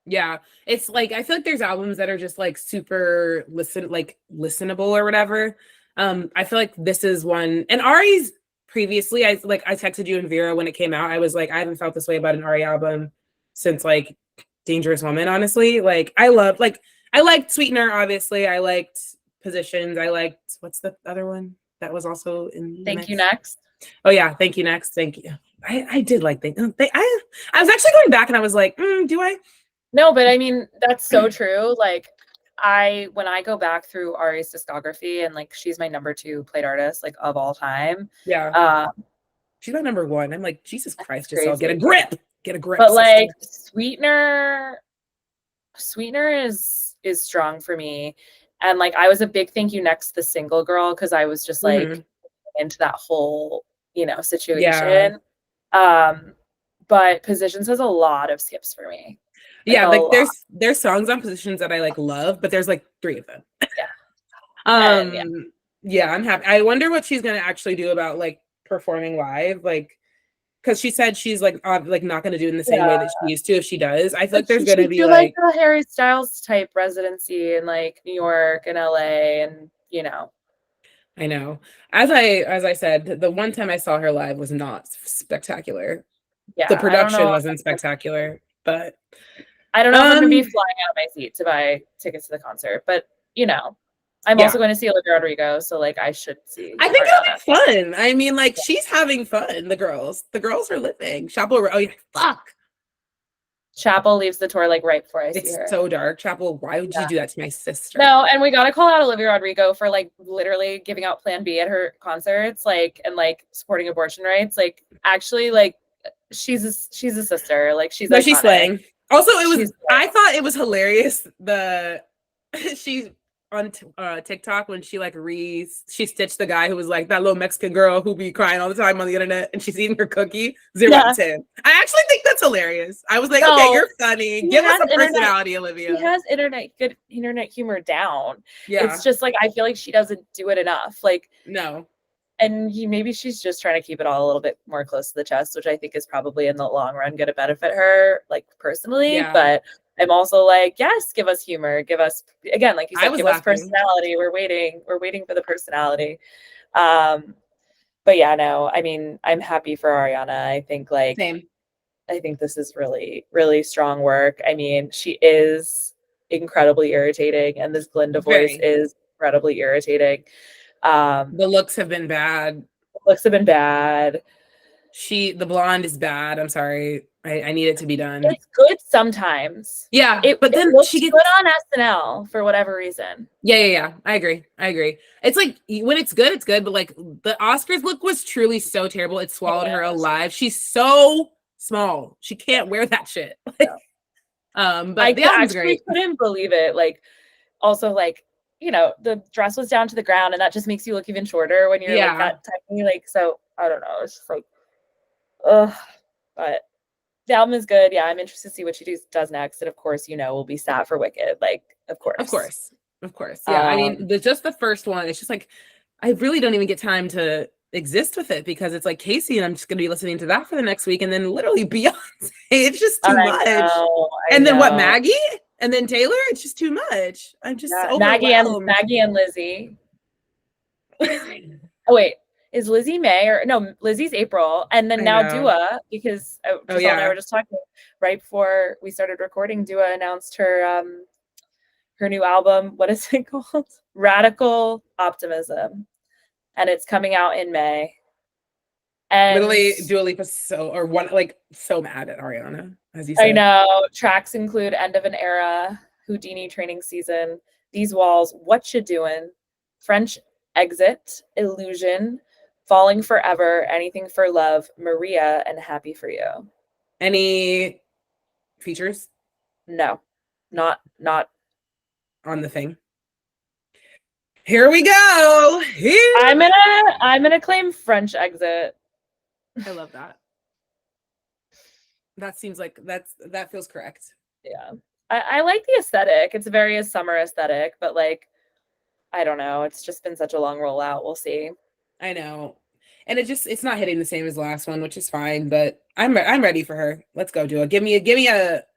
Yeah. It's like I feel like there's albums that are just like super listenable or whatever. I feel like this is one, and Ari's previously, I texted you and Vera when it came out. I was like, I haven't felt this way about an Ari album since like Dangerous Woman, honestly. Like I liked Sweetener, obviously. I liked Positions. I liked, what's the other one that was also in Thank You Next. Oh yeah, Thank You Next. Thank you. I did like I was actually going back and I was like, do I? No, but I mean, that's so true. Like, when I go back through Ari's discography, and like she's my number 2 played artist, like, of all time. Yeah. She's not number 1. I'm like, Jesus Christ, Giselle, get a grip. Get a grip. But like Sweetener is strong for me. And like I was a big Thank You Next the single girl, because I was just like into that whole, situation. But Positions has a lot of skips for me. Like there's songs on Positions that I like love, but there's like 3 of them. Yeah. I'm happy. I wonder what she's gonna actually do about like performing live, like, because she said she's like not gonna do it in the same way that she used to. If she does, I feel like there's gonna be like a Harry Styles type residency in like New York and LA, and I know. As I said, the one time I saw her live was not spectacular. Yeah, the production wasn't spectacular, but I don't know if I'm gonna be flying out of my seat to buy tickets to the concert, but I'm also going to see Olivia Rodrigo, so like I should see. I think it'll be fun. I mean, like she's having fun. The girls are living. Chapel, oh yeah, fuck. Chapel leaves the tour like right before I see her. It's so dark. Chapel, why would you do that to my sister? No, and we gotta call out Olivia Rodrigo for like literally giving out Plan B at her concerts, like, and like supporting abortion rights. Like, actually, like she's a sister. Like she's slaying. Also, I thought it was hilarious. She's on TikTok when she like she stitched the guy who was like that little Mexican girl who be crying all the time on the internet, and she's eating her cookie. 0 out of 10. I actually think that's hilarious. I was like, okay, you're funny. Give us a personality, Olivia. She has good internet humor down. Yeah, it's just like I feel like she doesn't do it enough. Like, no. And maybe she's just trying to keep it all a little bit more close to the chest, which I think is probably in the long run going to benefit her, like, personally. Yeah. But I'm also like, yes, give us humor. Give us, again, like you said, give us personality. We're waiting for the personality. But yeah, no, I mean, I'm happy for Ariana. I think like, Same. I think this is really, really strong work. I mean, she is incredibly irritating, and this Glinda voice is incredibly irritating. The looks have been bad. The blonde is bad. I'm sorry. I need it to be done. It's good sometimes. Yeah, but then she gets good on SNL for whatever reason. Yeah. I agree. It's like when it's good, but like the Oscars look was truly so terrible. It swallowed her alive. She's so small. She can't wear that shit. But I actually couldn't believe it. Like, also, like, you know, the dress was down to the ground, and that just makes you look even shorter when you're like that tiny. Like, so I don't know. It's just like, ugh. But the album is good. Yeah, I'm interested to see what she does next. And of course, you know, we'll be sad for Wicked. Like, of course. Yeah, I mean, just the first one, it's just like, I really don't even get time to exist with it because it's like Casey and I'm just going to be listening to that for the next week and then literally Beyonce. It's just too much. And then what, Maggie? And then Taylor? It's just too much. I'm just overwhelmed. Maggie and Lizzie. Oh, wait. Is Lizzie May or no? Lizzie's April, and then now Dua, because Giselle and I were just talking right before we started recording. Dua announced her new album. What is it called? Radical Optimism, and it's coming out in May. And literally, Dua Lipa's so mad at Ariana, as you said. I know. Tracks include "End of an Era," "Houdini Training Season," "These Walls," "What You Doin'," "French Exit," "Illusion," "Falling Forever," "Anything for Love," "Maria," and "Happy for You." Any features? No, not on the thing. Here we go. I'm gonna claim French Exit. I love that. That seems like that feels correct. Yeah, I like the aesthetic. It's very a summer aesthetic, but like, I don't know. It's just been such a long rollout. We'll see. I know. And it's not hitting the same as the last one, which is fine, but I'm ready for her. Let's go, Dua. Give me a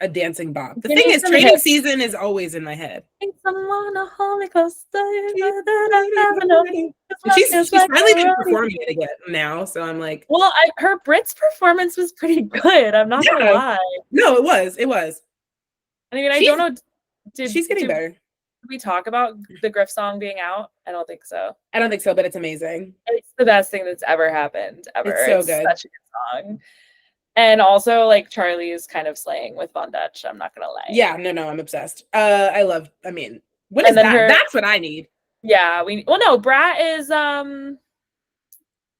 dancing bop. The thing is, Training Season is always in my head. Someone a Holy Ghost. She's finally been performing it again now, so I'm like, well, her Brits performance was pretty good. I'm not gonna lie. No, it was. I mean, I don't know. She's getting better. Did we talk about the Griff song being out? I don't think so. But it's amazing. It's the best thing that's ever happened, ever. It's so good. Such a good song. And also, like, Charlie is kind of slaying with Von Dutch. I'm not gonna lie. Yeah, no, I'm obsessed. When is that? That's what I need. Yeah, Brat is because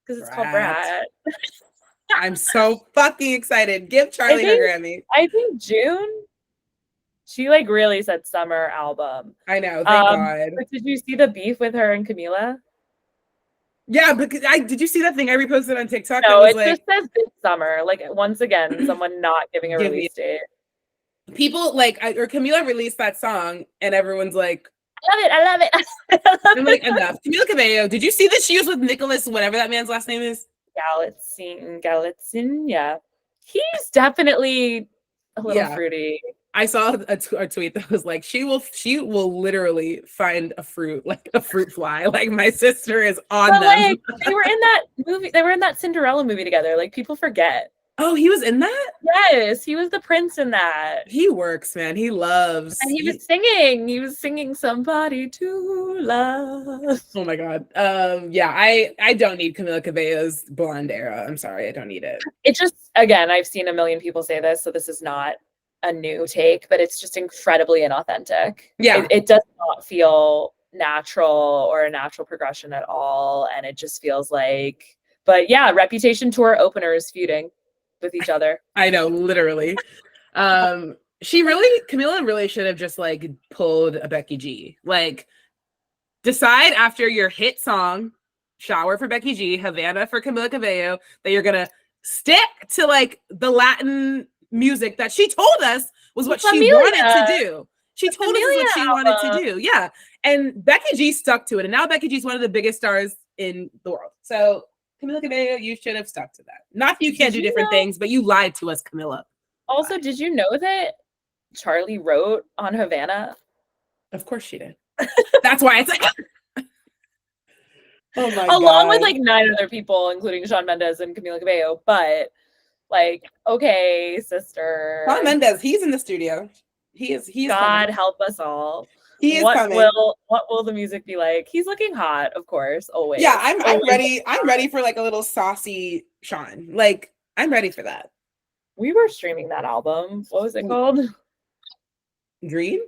it's called Brat. I'm so fucking excited. Give Charlie her Grammy. I think June. She like really said summer album. I know, thank God. But did you see the beef with her and Camila? Yeah, because did you see that thing I reposted on TikTok? No, it just says this summer. Like, once again, someone not giving a release date. People or Camila released that song, and everyone's like, I love it. I'm like, enough. Camila Cabello, did you see that she was with Nicholas, whatever that man's last name is? Galitzin, yeah. He's definitely a little fruity. I saw a tweet that was like, she will literally find a fruit, like a fruit fly. Like, my sister is on them. Like, they were in that movie. They were in that Cinderella movie together. Like, people forget. Oh, he was in that? Yes, he was the prince in that. He works, man. He loves. And he was singing. He was singing "Somebody to Love." Oh my God. Yeah, I don't need Camila Cabello's blonde era. I'm sorry, I don't need it. It just, again, I've seen a million people say this, so this is not a new take, but it's just incredibly inauthentic. Yeah. It does not feel natural or a natural progression at all. And it just feels like, but yeah, Reputation tour openers feuding with each other. I know, literally. Camila really should have just like pulled a Becky G. Like, decide after your hit song, Shower for Becky G, Havana for Camila Cabello, that you're gonna stick to like the Latin music that she told us was what she wanted to do. She told us what she wanted to do. Yeah. And Becky G stuck to it. And now Becky G is one of the biggest stars in the world. So Camila Cabello, you should have stuck to that. Not that you can't do different things, but you lied to us, Camila. Also, did you know that Charlie wrote on Havana? Of course she did. That's why it's like, oh my Along God. with like 9 other people, including Shawn Mendes and Camila Cabello. But like, okay, sister. Shawn Mendes, he's in the studio. He is God coming. help us all. He is what coming. will the music be like? He's looking hot, of course, always. Yeah, I'm Always ready. I'm ready for like a little saucy Sean. Like, I'm ready for that. We were streaming that album. What was it called? Dream?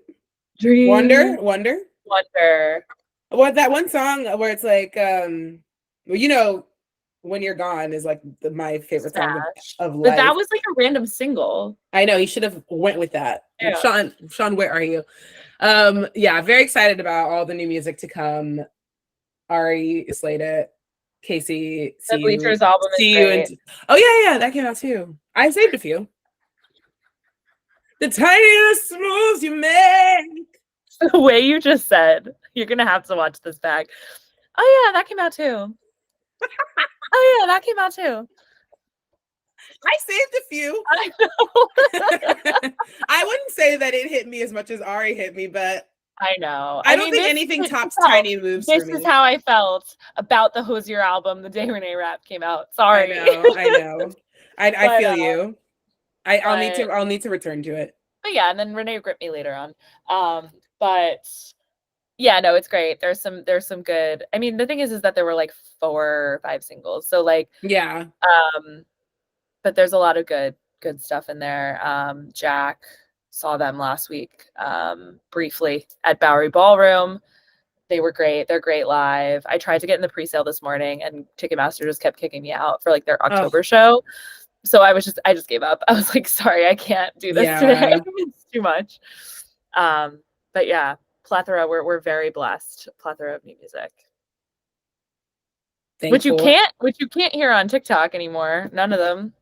Dream. Wonder. What that one song where it's like, well, you know, When You're Gone is like my favorite song of life. But that was like a random single. I know, he should have went with that. Yeah. Sean, where are you? Yeah, very excited about all the new music to come. Ari slated. Casey, the Bleachers album is great. Oh yeah, that came out too. I saved a few. The tiniest moves you make. The way you just said, you're gonna have to watch this back. Oh yeah, that came out too. Oh yeah, that came out too. I saved a few. I know. I wouldn't say that it hit me as much as Ari hit me, but I know. I don't think anything tops Tiny Moves for me. This is how I felt about the Hosier album the day Renee Rapp came out. Sorry. I know. I feel you. I'll need to return to it. But yeah, and then Renee gripped me later on. But yeah, no, it's great. There's some good. I mean, the thing is that there were like 4 or 5 singles. So like yeah. But there's a lot of good stuff in there. Jack saw them last week briefly at Bowery Ballroom. They were great. They're great live. I tried to get in the pre-sale this morning and Ticketmaster just kept kicking me out for like their October show. So I just gave up. I was like, sorry, I can't do this today. It's too much. But yeah, plethora. We're very blessed. Plethora of new music. Thankful. Which you can't hear on TikTok anymore. None of them.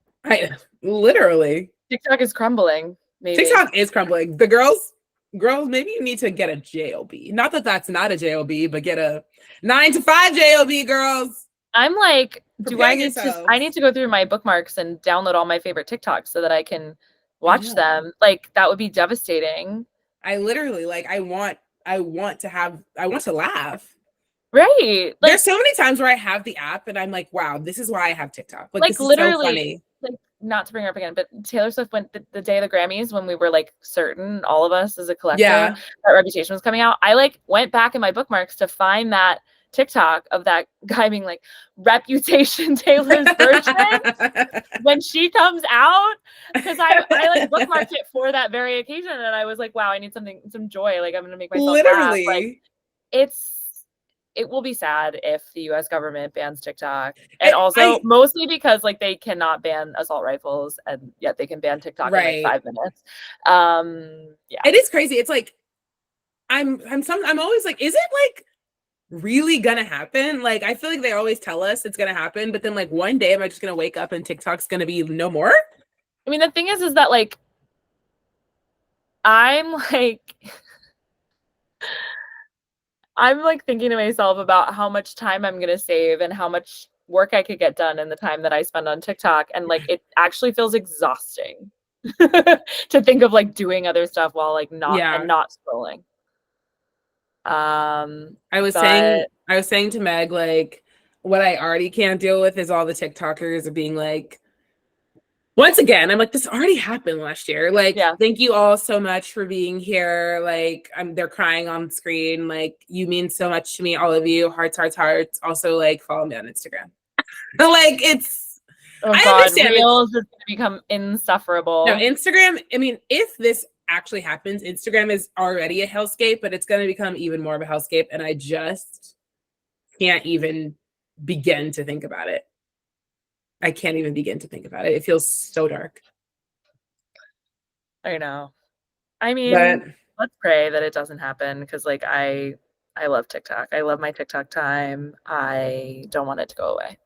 Literally. TikTok is crumbling. Maybe. TikTok is crumbling. The girls, maybe you need to get a JOB. Not that that's not a JOB, but get a 9 to 5 JOB, girls. I'm like, I need to go through my bookmarks and download all my favorite TikToks so that I can watch them. Like, that would be devastating. I literally, like, I want to laugh. Right. Like, there's so many times where I have the app and I'm like, wow, this is why I have TikTok. Like this literally, is so funny. Like, not to bring her up again, but Taylor Swift went the day of the Grammys when we were like certain, all of us as a collective, that Reputation was coming out. I like went back in my bookmarks to find that TikTok of that guy being like, Reputation Taylor's version when she comes out, because I like bookmarked it for that very occasion, and I was like, wow, I need some joy. Like, I'm gonna make myself laugh. Like, it will be sad if the U.S. government bans TikTok, and mostly because like they cannot ban assault rifles, and yet they can ban TikTok in like 5 minutes. Yeah, it is crazy. It's like I'm always like, is it like really gonna happen? Like, I feel like they always tell us it's gonna happen, but then like one day am I just gonna wake up and TikTok's gonna be no more? I mean, the thing is that like I'm like thinking to myself about how much time I'm gonna save and how much work I could get done in the time that I spend on TikTok, and like it actually feels exhausting to think of like doing other stuff while like not scrolling. I was saying to Meg, like, what I already can't deal with is all the TikTokers being like, once again, I'm like, this already happened last year. Like, thank you all so much for being here. Like, they're crying on screen. Like, you mean so much to me, all of you. Hearts. Also, like, follow me on Instagram. But like, it's I understand Reels is gonna become insufferable. No, Instagram, I mean, if this actually happens, Instagram is already a hellscape, but it's going to become even more of a hellscape, and I just can't even begin to think about it. I can't even begin to think about it. It feels so dark. I know. I mean, let's pray that it doesn't happen, because like I love TikTok. I love my TikTok time. I don't want it to go away.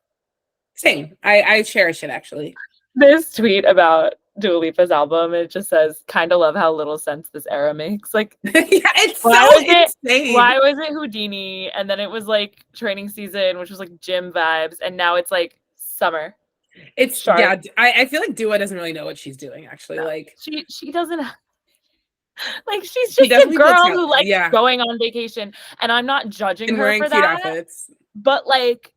Same. I cherish it, actually. This tweet about Dua Lipa's album, it just says, kind of love how little sense this era makes. Like, it's so insane. Why was it Houdini? And then it was like training season, which was like gym vibes. And now it's like summer. It's sharp. Yeah. I feel like Dua doesn't really know what she's doing, actually. No, like she doesn't. Like, she's just a girl who likes going on vacation, and I'm not judging her for that. Outfits. But like,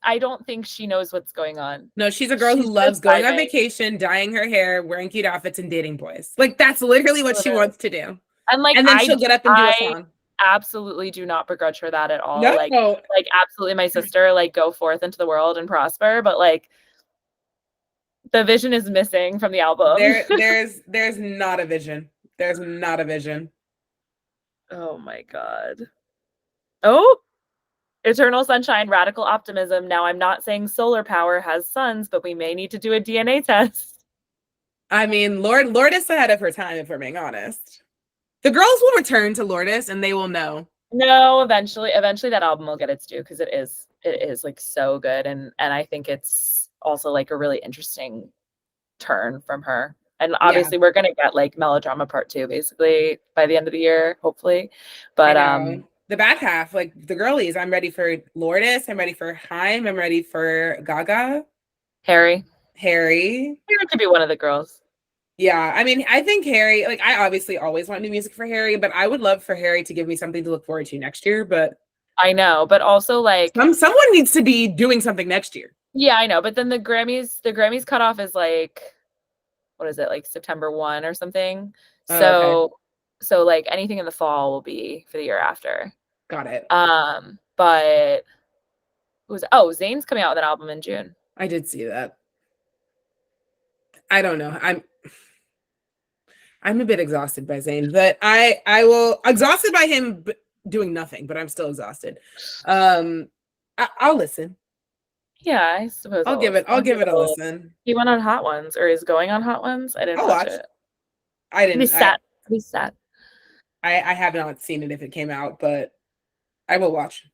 I don't think she knows what's going on. No, she's a girl who loves going on vacation, dyeing her hair, wearing cute outfits, and dating boys. Like, that's literally what she wants to do. And like, and then she'll get up and do a song. Absolutely do not begrudge her that at all. No. Like absolutely, my sister, like, go forth into the world and prosper, but like the vision is missing from the album. There's not a vision. There's not a vision. Oh my God. Oh, Eternal Sunshine, Radical Optimism. Now, I'm not saying solar power has suns, but we may need to do a DNA test. I mean, Lourdes ahead of her time, if we're being honest. The girls will return to Lourdes and they will know. No, eventually that album will get its due, because it is like so good, and I think it's also like a really interesting turn from her. And obviously we're gonna get like Melodrama Part 2 basically by the end of the year, hopefully. But the back half, like the girlies, I'm ready for Lourdes, I'm ready for Haim, I'm ready for Gaga. Harry could be one of the girls. Yeah, I mean, I think Harry, like, I obviously always want new music for Harry, but I would love for Harry to give me something to look forward to next year. But I know, but also like someone needs to be doing something next year. Yeah, I know, but then the Grammys cutoff is like, what is it, like September 1 or something? So like anything in the fall will be for the year after. Got it. But Zayn's coming out with an album in June. I did see that. I don't know. I'm a bit exhausted by Zayn, but I will exhausted by him doing nothing, but I'm still exhausted. I'll listen. Yeah, I suppose I'll give it a listen. He went on Hot Ones, or is going on Hot Ones. I didn't watch it. I didn't. Be sad. I have not seen it if it came out, but I will watch.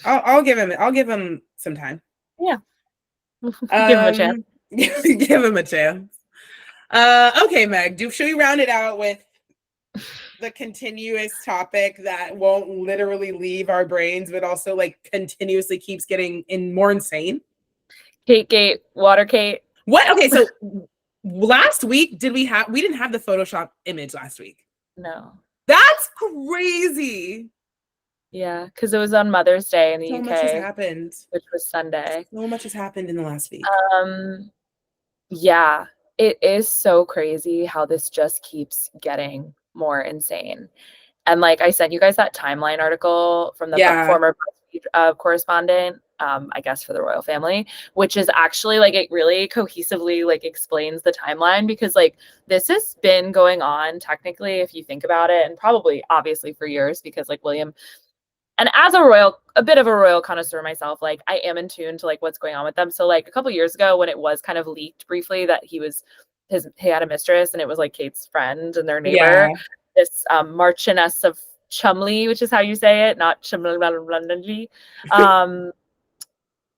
I'll give him some time. Yeah. Give him a chance. Give him a chance. Okay, Meg, should we round it out with the continuous topic that won't literally leave our brains, but also like continuously keeps getting more insane? Kate, Watergate. What? Okay, so last week we didn't have the Photoshop image last week. No. That's crazy. Yeah, because it was on Mother's Day in the UK. So much has happened. Which was Sunday. So much has happened in the last week. Yeah, it is so crazy how this just keeps getting more insane. And like I sent you guys that timeline article from the former correspondent, I guess for the royal family, which is actually like, it really cohesively like explains the timeline, because like this has been going on technically, if you think about it, and probably obviously for years, because like William, and as a bit of a royal connoisseur myself, like I am in tune to like what's going on with them. So like a couple years ago when it was kind of leaked briefly that he had a mistress, and it was like Kate's friend and their neighbor, this Marchioness of Cholmondeley, which is how you say it, not Cholmondeley.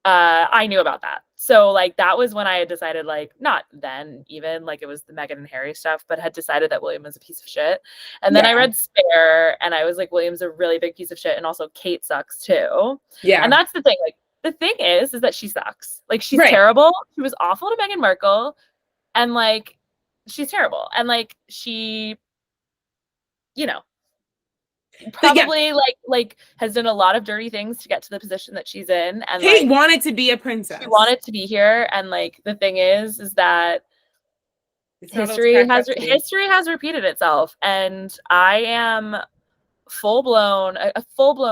I knew about that. So like that was when I had decided, like, not then even, like it was the Meghan and Harry stuff, but had decided that William was a piece of shit. And then I read Spare and I was like, William's a really big piece of shit, and also Kate sucks too. Yeah. And that's the thing. Like the thing is that she sucks. Like she's terrible. She was awful to Meghan Markle, and like she's terrible. And like she, you know, probably like has done a lot of dirty things to get to the position that she's in, and Kate wanted to be a princess. She wanted to be here, and like the thing is that history has repeated itself, and I am a full-blown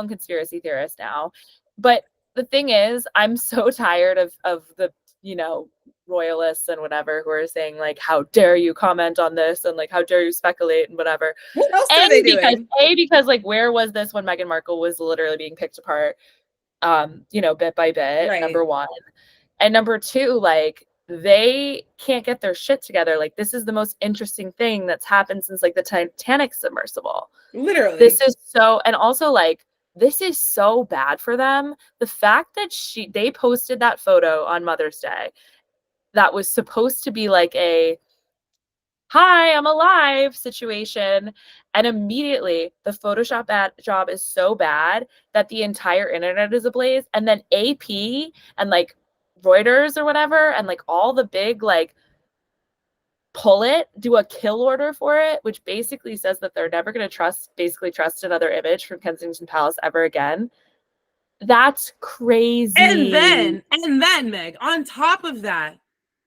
conspiracy theorist now. But the thing is, I'm so tired of the, you know, royalists and whatever who are saying like, how dare you comment on this, and like how dare you speculate and whatever. What else are they doing? Because like, where was this when Meghan Markle was literally being picked apart, you know, bit by bit, number one. And number two, like they can't get their shit together. Like this is the most interesting thing that's happened since like the Titanic submersible. Literally. This is so, and also like this is so bad for them. The fact that they posted that photo on Mother's Day that was supposed to be like a hi, I'm alive situation, and immediately the Photoshop job is so bad that the entire internet is ablaze, and then AP and like Reuters or whatever, and like all the big like do a kill order for it, which basically says that they're never going to trust another image from Kensington Palace ever again. That's crazy. And then, Meg, on top of that,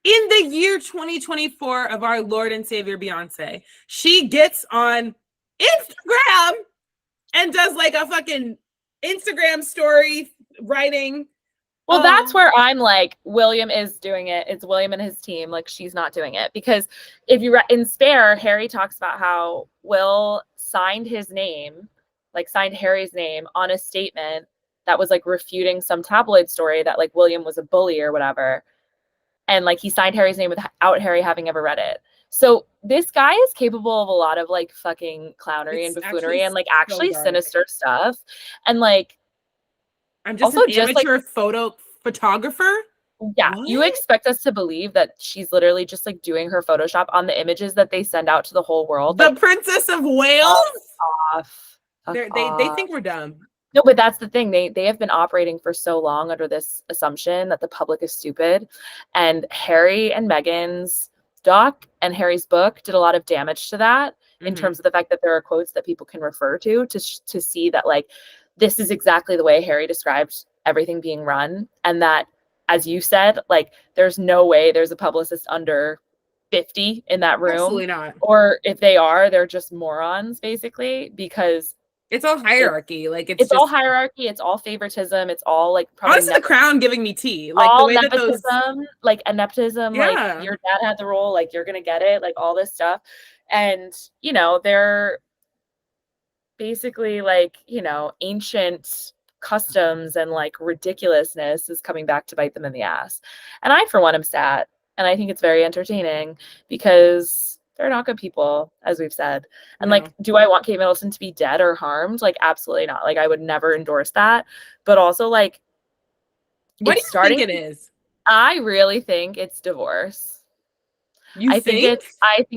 in the year 2024 of our Lord and Savior Beyonce, she gets on Instagram and does like a fucking Instagram story writing. Well, that's where I'm like, William is doing it. It's William and his team. Like, she's not doing it. Because if you in Spare, Harry talks about how Will signed his name, like signed Harry's name on a statement that was like refuting some tabloid story that like William was a bully or whatever. And like he signed Harry's name without Harry having ever read it. So this guy is capable of a lot of like fucking clownery and buffoonery and like actually sinister stuff. And like, I'm just also an amateur photographer. Yeah, what? You expect us to believe that she's literally just like doing her Photoshop on the images that they send out to the whole world. The like, Princess of Wales. They off. think we're dumb. No, but that's the thing. They have been operating for so long under this assumption that the public is stupid, and Harry and Meghan's doc and Harry's book did a lot of damage to that in terms of the fact that there are quotes that people can refer to see that like this is exactly the way Harry described everything being run, and that, as you said, like there's no way there's a publicist under 50 in that room. Absolutely not. Or if they are, they're just morons, basically, because it's all hierarchy. It's all hierarchy. It's all favoritism. It's all like probably honestly the Crown giving me tea. Like all the way nepotism, that those like ineptism. Yeah. Like your dad had the role. Like you're gonna get it. Like all this stuff, and you know they're basically like ancient customs and like ridiculousness is coming back to bite them in the ass. And I, for one, am sad, and I think it's very entertaining because they're not good people, as we've said. And like, do I want Kate Middleton to be dead or harmed? Like, absolutely not. Like, I would never endorse that. But also, like, what do you think it is? I really think it's divorce. I think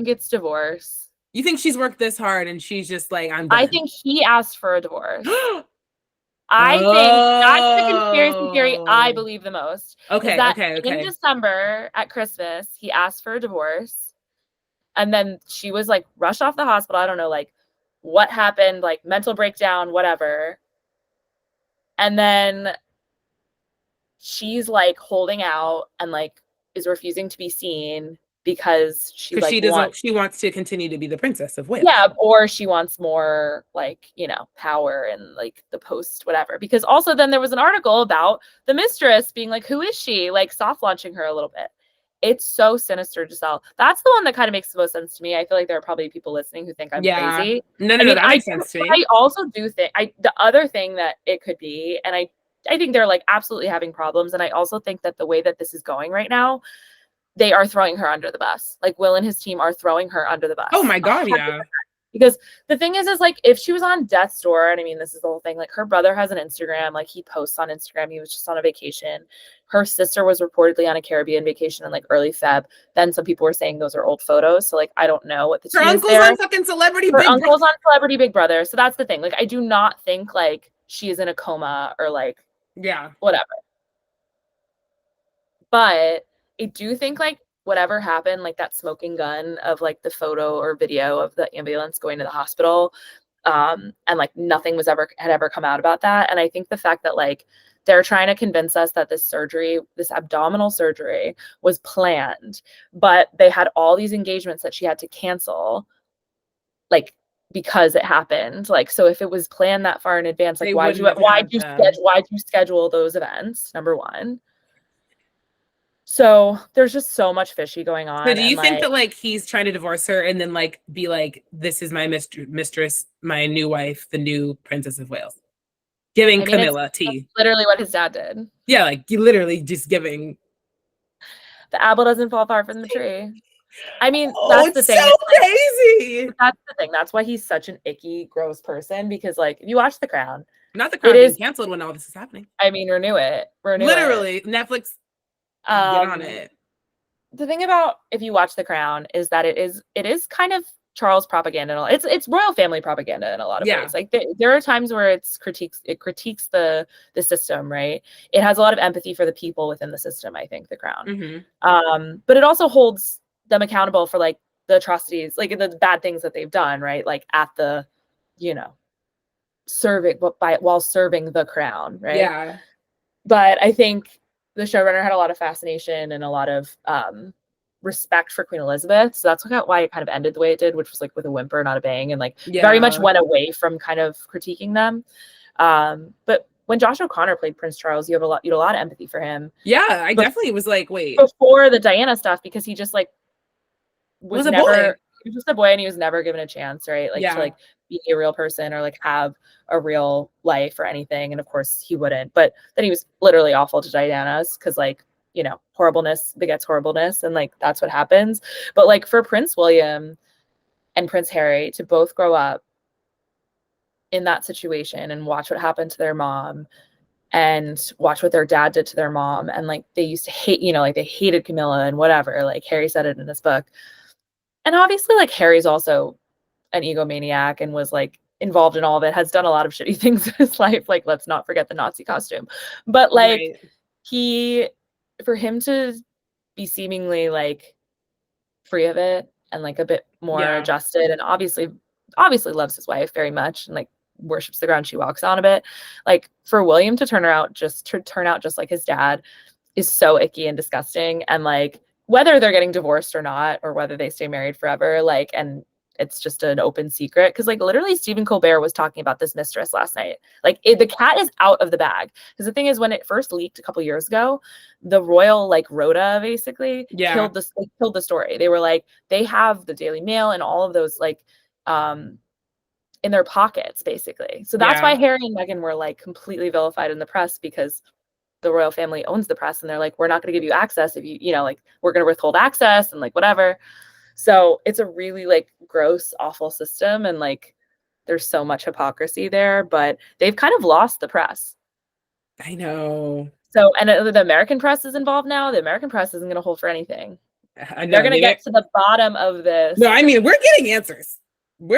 it's divorce. You think she's worked this hard and she's just like, I'm done. I think he asked for a divorce. I think that's the conspiracy theory I believe the most. Okay. In December at Christmas, he asked for a divorce. And then she was like rushed off the hospital. I don't know, like what happened, like mental breakdown, whatever. And then she's like holding out and like is refusing to be seen because she wants to continue to be the Princess of Wales. Yeah, or she wants more like, power and like the post, whatever. Because also then there was an article about the mistress being like, who is she? Like soft launching her a little bit. It's so sinister, Giselle. That's the one that kind of makes the most sense to me. I feel like there are probably people listening who think I'm crazy. No, that makes sense to me. I also do think the other thing that it could be, and I think they're like absolutely having problems. And I also think that the way that this is going right now, they are throwing her under the bus. Like Will and his team are throwing her under the bus. Oh my God, 100%. Yeah. Because the thing is like, if she was on death's door, and I mean, this is the whole thing, like her brother has an Instagram, like he posts on Instagram, he was just on a vacation. Her sister was reportedly on a Caribbean vacation in like early Feb. Then some people were saying those are old photos. So like, I don't know what the Her uncle's on fucking Celebrity Big Brother. Her uncle's on Celebrity Big Brother. So that's the thing. Like, I do not think like she is in a coma or like, whatever. But I do think like, whatever happened, like that smoking gun of like the photo or video of the ambulance going to the hospital, and like nothing had ever come out about that. And I think the fact that like they're trying to convince us that this abdominal surgery was planned, but they had all these engagements that she had to cancel, like because it happened. Like, so if it was planned that far in advance, like why'd you schedule those events? Number one. So there's just so much fishy going on. So do you think that like he's trying to divorce her and then like be like, this is my mistress, my new wife, the new Princess of Wales? Giving Camilla tea. Literally what his dad did. Yeah, like you literally just giving. The apple doesn't fall far from the tree. I mean, that's the thing. So crazy. That's the thing. That's why he's such an icky, gross person. Because like, if you watch The Crown, not The Crown being canceled when all this is happening. I mean, renew it. Literally, Netflix. Get on it. The thing about if you watch The Crown is that it is kind of Charles propaganda. It's royal family propaganda in a lot of ways. Like there are times where it critiques the system, right? It has a lot of empathy for the people within the system, I think, The Crown. Mm-hmm. But it also holds them accountable for like the atrocities, like the bad things that they've done, right? Like at the, while serving the crown, right? Yeah. But I think the showrunner had a lot of fascination and a lot of respect for Queen Elizabeth. So that's why it kind of ended the way it did, which was like with a whimper, not a bang, and like very much went away from kind of critiquing them. But when Josh O'Connor played Prince Charles, you had a lot of empathy for him. Yeah, I definitely was like, wait. Before the Diana stuff, because he just like was never a boy. He was just a boy and he was never given a chance, right? Like to like be a real person or like have a real life or anything. And of course he wouldn't. But then he was literally awful to Diana's because like, you know, horribleness begets horribleness, and like that's what happens. But like for Prince William and Prince Harry to both grow up in that situation and watch what happened to their mom and watch what their dad did to their mom, and like they used to hate, you know, like they hated Camilla and whatever, like Harry said it in his book. And obviously like Harry's also an egomaniac and was like involved in all of it, has done a lot of shitty things in his life, like let's not forget the Nazi costume. But like for him to be seemingly like free of it and like a bit more adjusted, and obviously loves his wife very much and like worships the ground she walks on a bit, like for William to turn out just like his dad is so icky and disgusting. And like whether they're getting divorced or not, or whether they stay married forever, like, and it's just an open secret, because like literally Stephen Colbert was talking about this mistress last night. Like the cat is out of the bag, because the thing is, when it first leaked a couple years ago, the royal like Rhoda basically killed the story. They were like, they have the Daily Mail and all of those like in their pockets basically. So that's why Harry and Meghan were like completely vilified in the press, because the royal family owns the press and they're like, we're not going to give you access if you know, like we're going to withhold access and like whatever. So it's a really like gross, awful system, and like there's so much hypocrisy there, but they've kind of lost the press. I know. So, and the American press is involved now. The American press isn't going to hold for anything. I know, they're going to get to the bottom of this. No, I mean, we're getting answers. We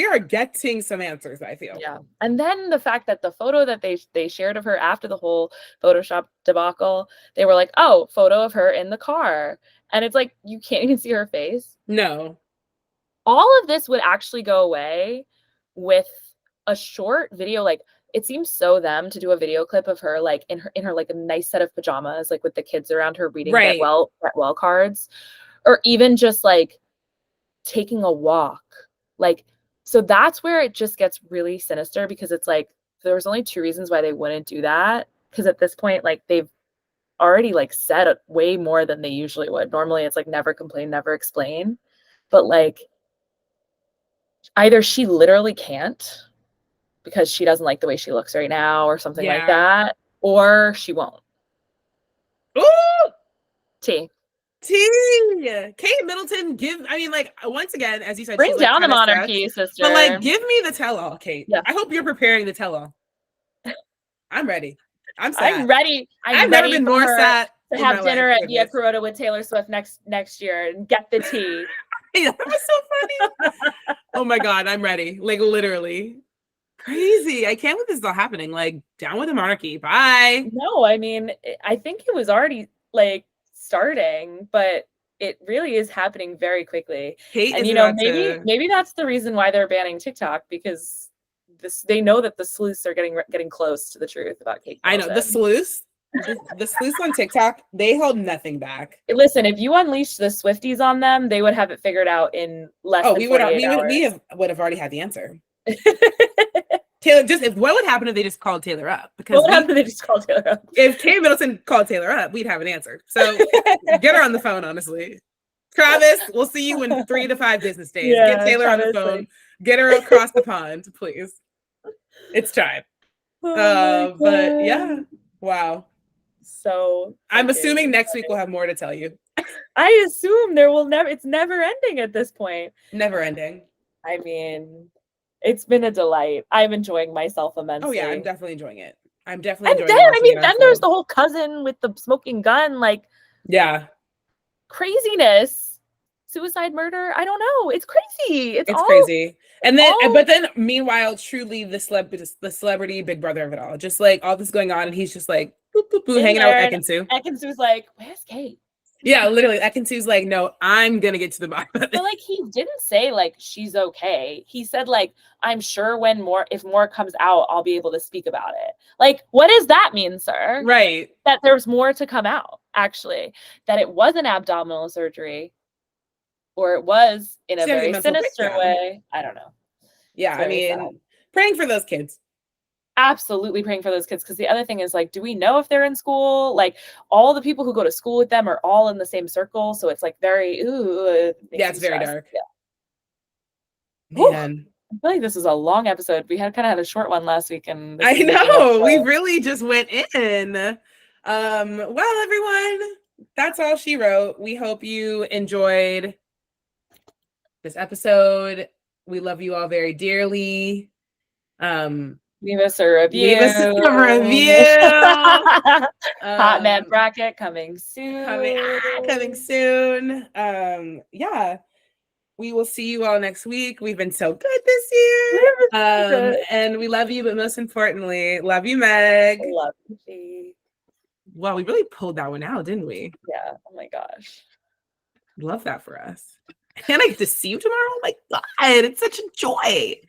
are getting some answers, I feel. Yeah. And then the fact that the photo that they shared of her after the whole Photoshop debacle, they were like, oh, photo of her in the car. And it's like, you can't even see her face. No. All of this would actually go away with a short video. Like, it seems so them to do a video clip of her like in her like a nice set of pajamas, like with the kids around her reading Get Well cards, or even just like taking a walk. Like, so that's where it just gets really sinister, because it's like there's only two reasons why they wouldn't do that, because at this point like they've already like said way more than they usually would. Normally it's like never complain, never explain, but like either she literally can't because she doesn't like the way she looks right now or something like that, or she won't. Ooh! Kate Middleton, once again, as you said, bring down like, the monarchy, sister. But like, give me the tell-all, Kate. Yeah. I hope you're preparing the tell-all. I'm ready. I'm sad. I'm ready. I've never been more sad to have dinner at Via Carota with Taylor Swift next year and get the tea. Yeah, that was so funny. Oh my God, I'm ready. Like literally. Crazy. I can't believe this is all happening. Like, down with the monarchy. Bye. No, I mean, I think it was already like starting, but it really is happening very quickly. And you know, maybe that's the reason why they're banning TikTok, because they know that the sleuths are getting close to the truth about Kate Middleton. I know the sleuths. The sleuths on TikTok, they hold nothing back. Listen, if you unleashed the Swifties on them, they would have it figured out in less than 48 hours. We would have already had the answer. Taylor, what would happen if they just called Taylor up? Because what would happen if they just called Taylor up? If Kate Middleton called Taylor up, we'd have an answer. So get her on the phone, honestly. Travis, we'll see you in 3 to 5 business days. Yeah, get Taylor on the phone. Get her across the pond, please. It's time. But yeah, wow. So I'm assuming next week we'll have more to tell you. I assume it's never ending at this point. Never ending. I mean, it's been a delight. I'm enjoying myself immensely. Oh yeah, I'm definitely enjoying it. And then there's the whole cousin with the smoking gun, like craziness, suicide, murder. I don't know. It's crazy. It's crazy. And then, but then, meanwhile, truly the celebrity big brother of it all, just like all this going on, and he's just like boop, boop, boop, hanging out with Ekin-Su. Ekin-Su's like, "Where's Kate? Yeah, literally. Ekin-Su's like, no, I'm gonna get to the bottom of it. But like he didn't say like she's okay. He said like I'm sure if more comes out, I'll be able to speak about it. Like, what does that mean, sir? Right. That there's more to come out, actually. That it was an abdominal surgery, or it was in a very sinister way. I don't know. Yeah, I mean, praying for those kids. Absolutely praying for those kids, because the other thing is like, do we know if they're in school? Like all the people who go to school with them are all in the same circle, so it's like very it's very dark. Yeah. Man, I feel like this is a long episode. We had a short one last week, and I know we really just went in. Well, everyone, that's all she wrote. We hope you enjoyed this episode. We love you all very dearly. Leave us a review. Hot Mad Bracket coming soon. Coming soon. Yeah. We will see you all next week. We've been so good this year. And we love you, but most importantly, love you, Meg. Love you, G. Wow, we really pulled that one out, didn't we? Yeah. Oh my gosh. Love that for us. And I get to see you tomorrow. Oh my God, it's such a joy.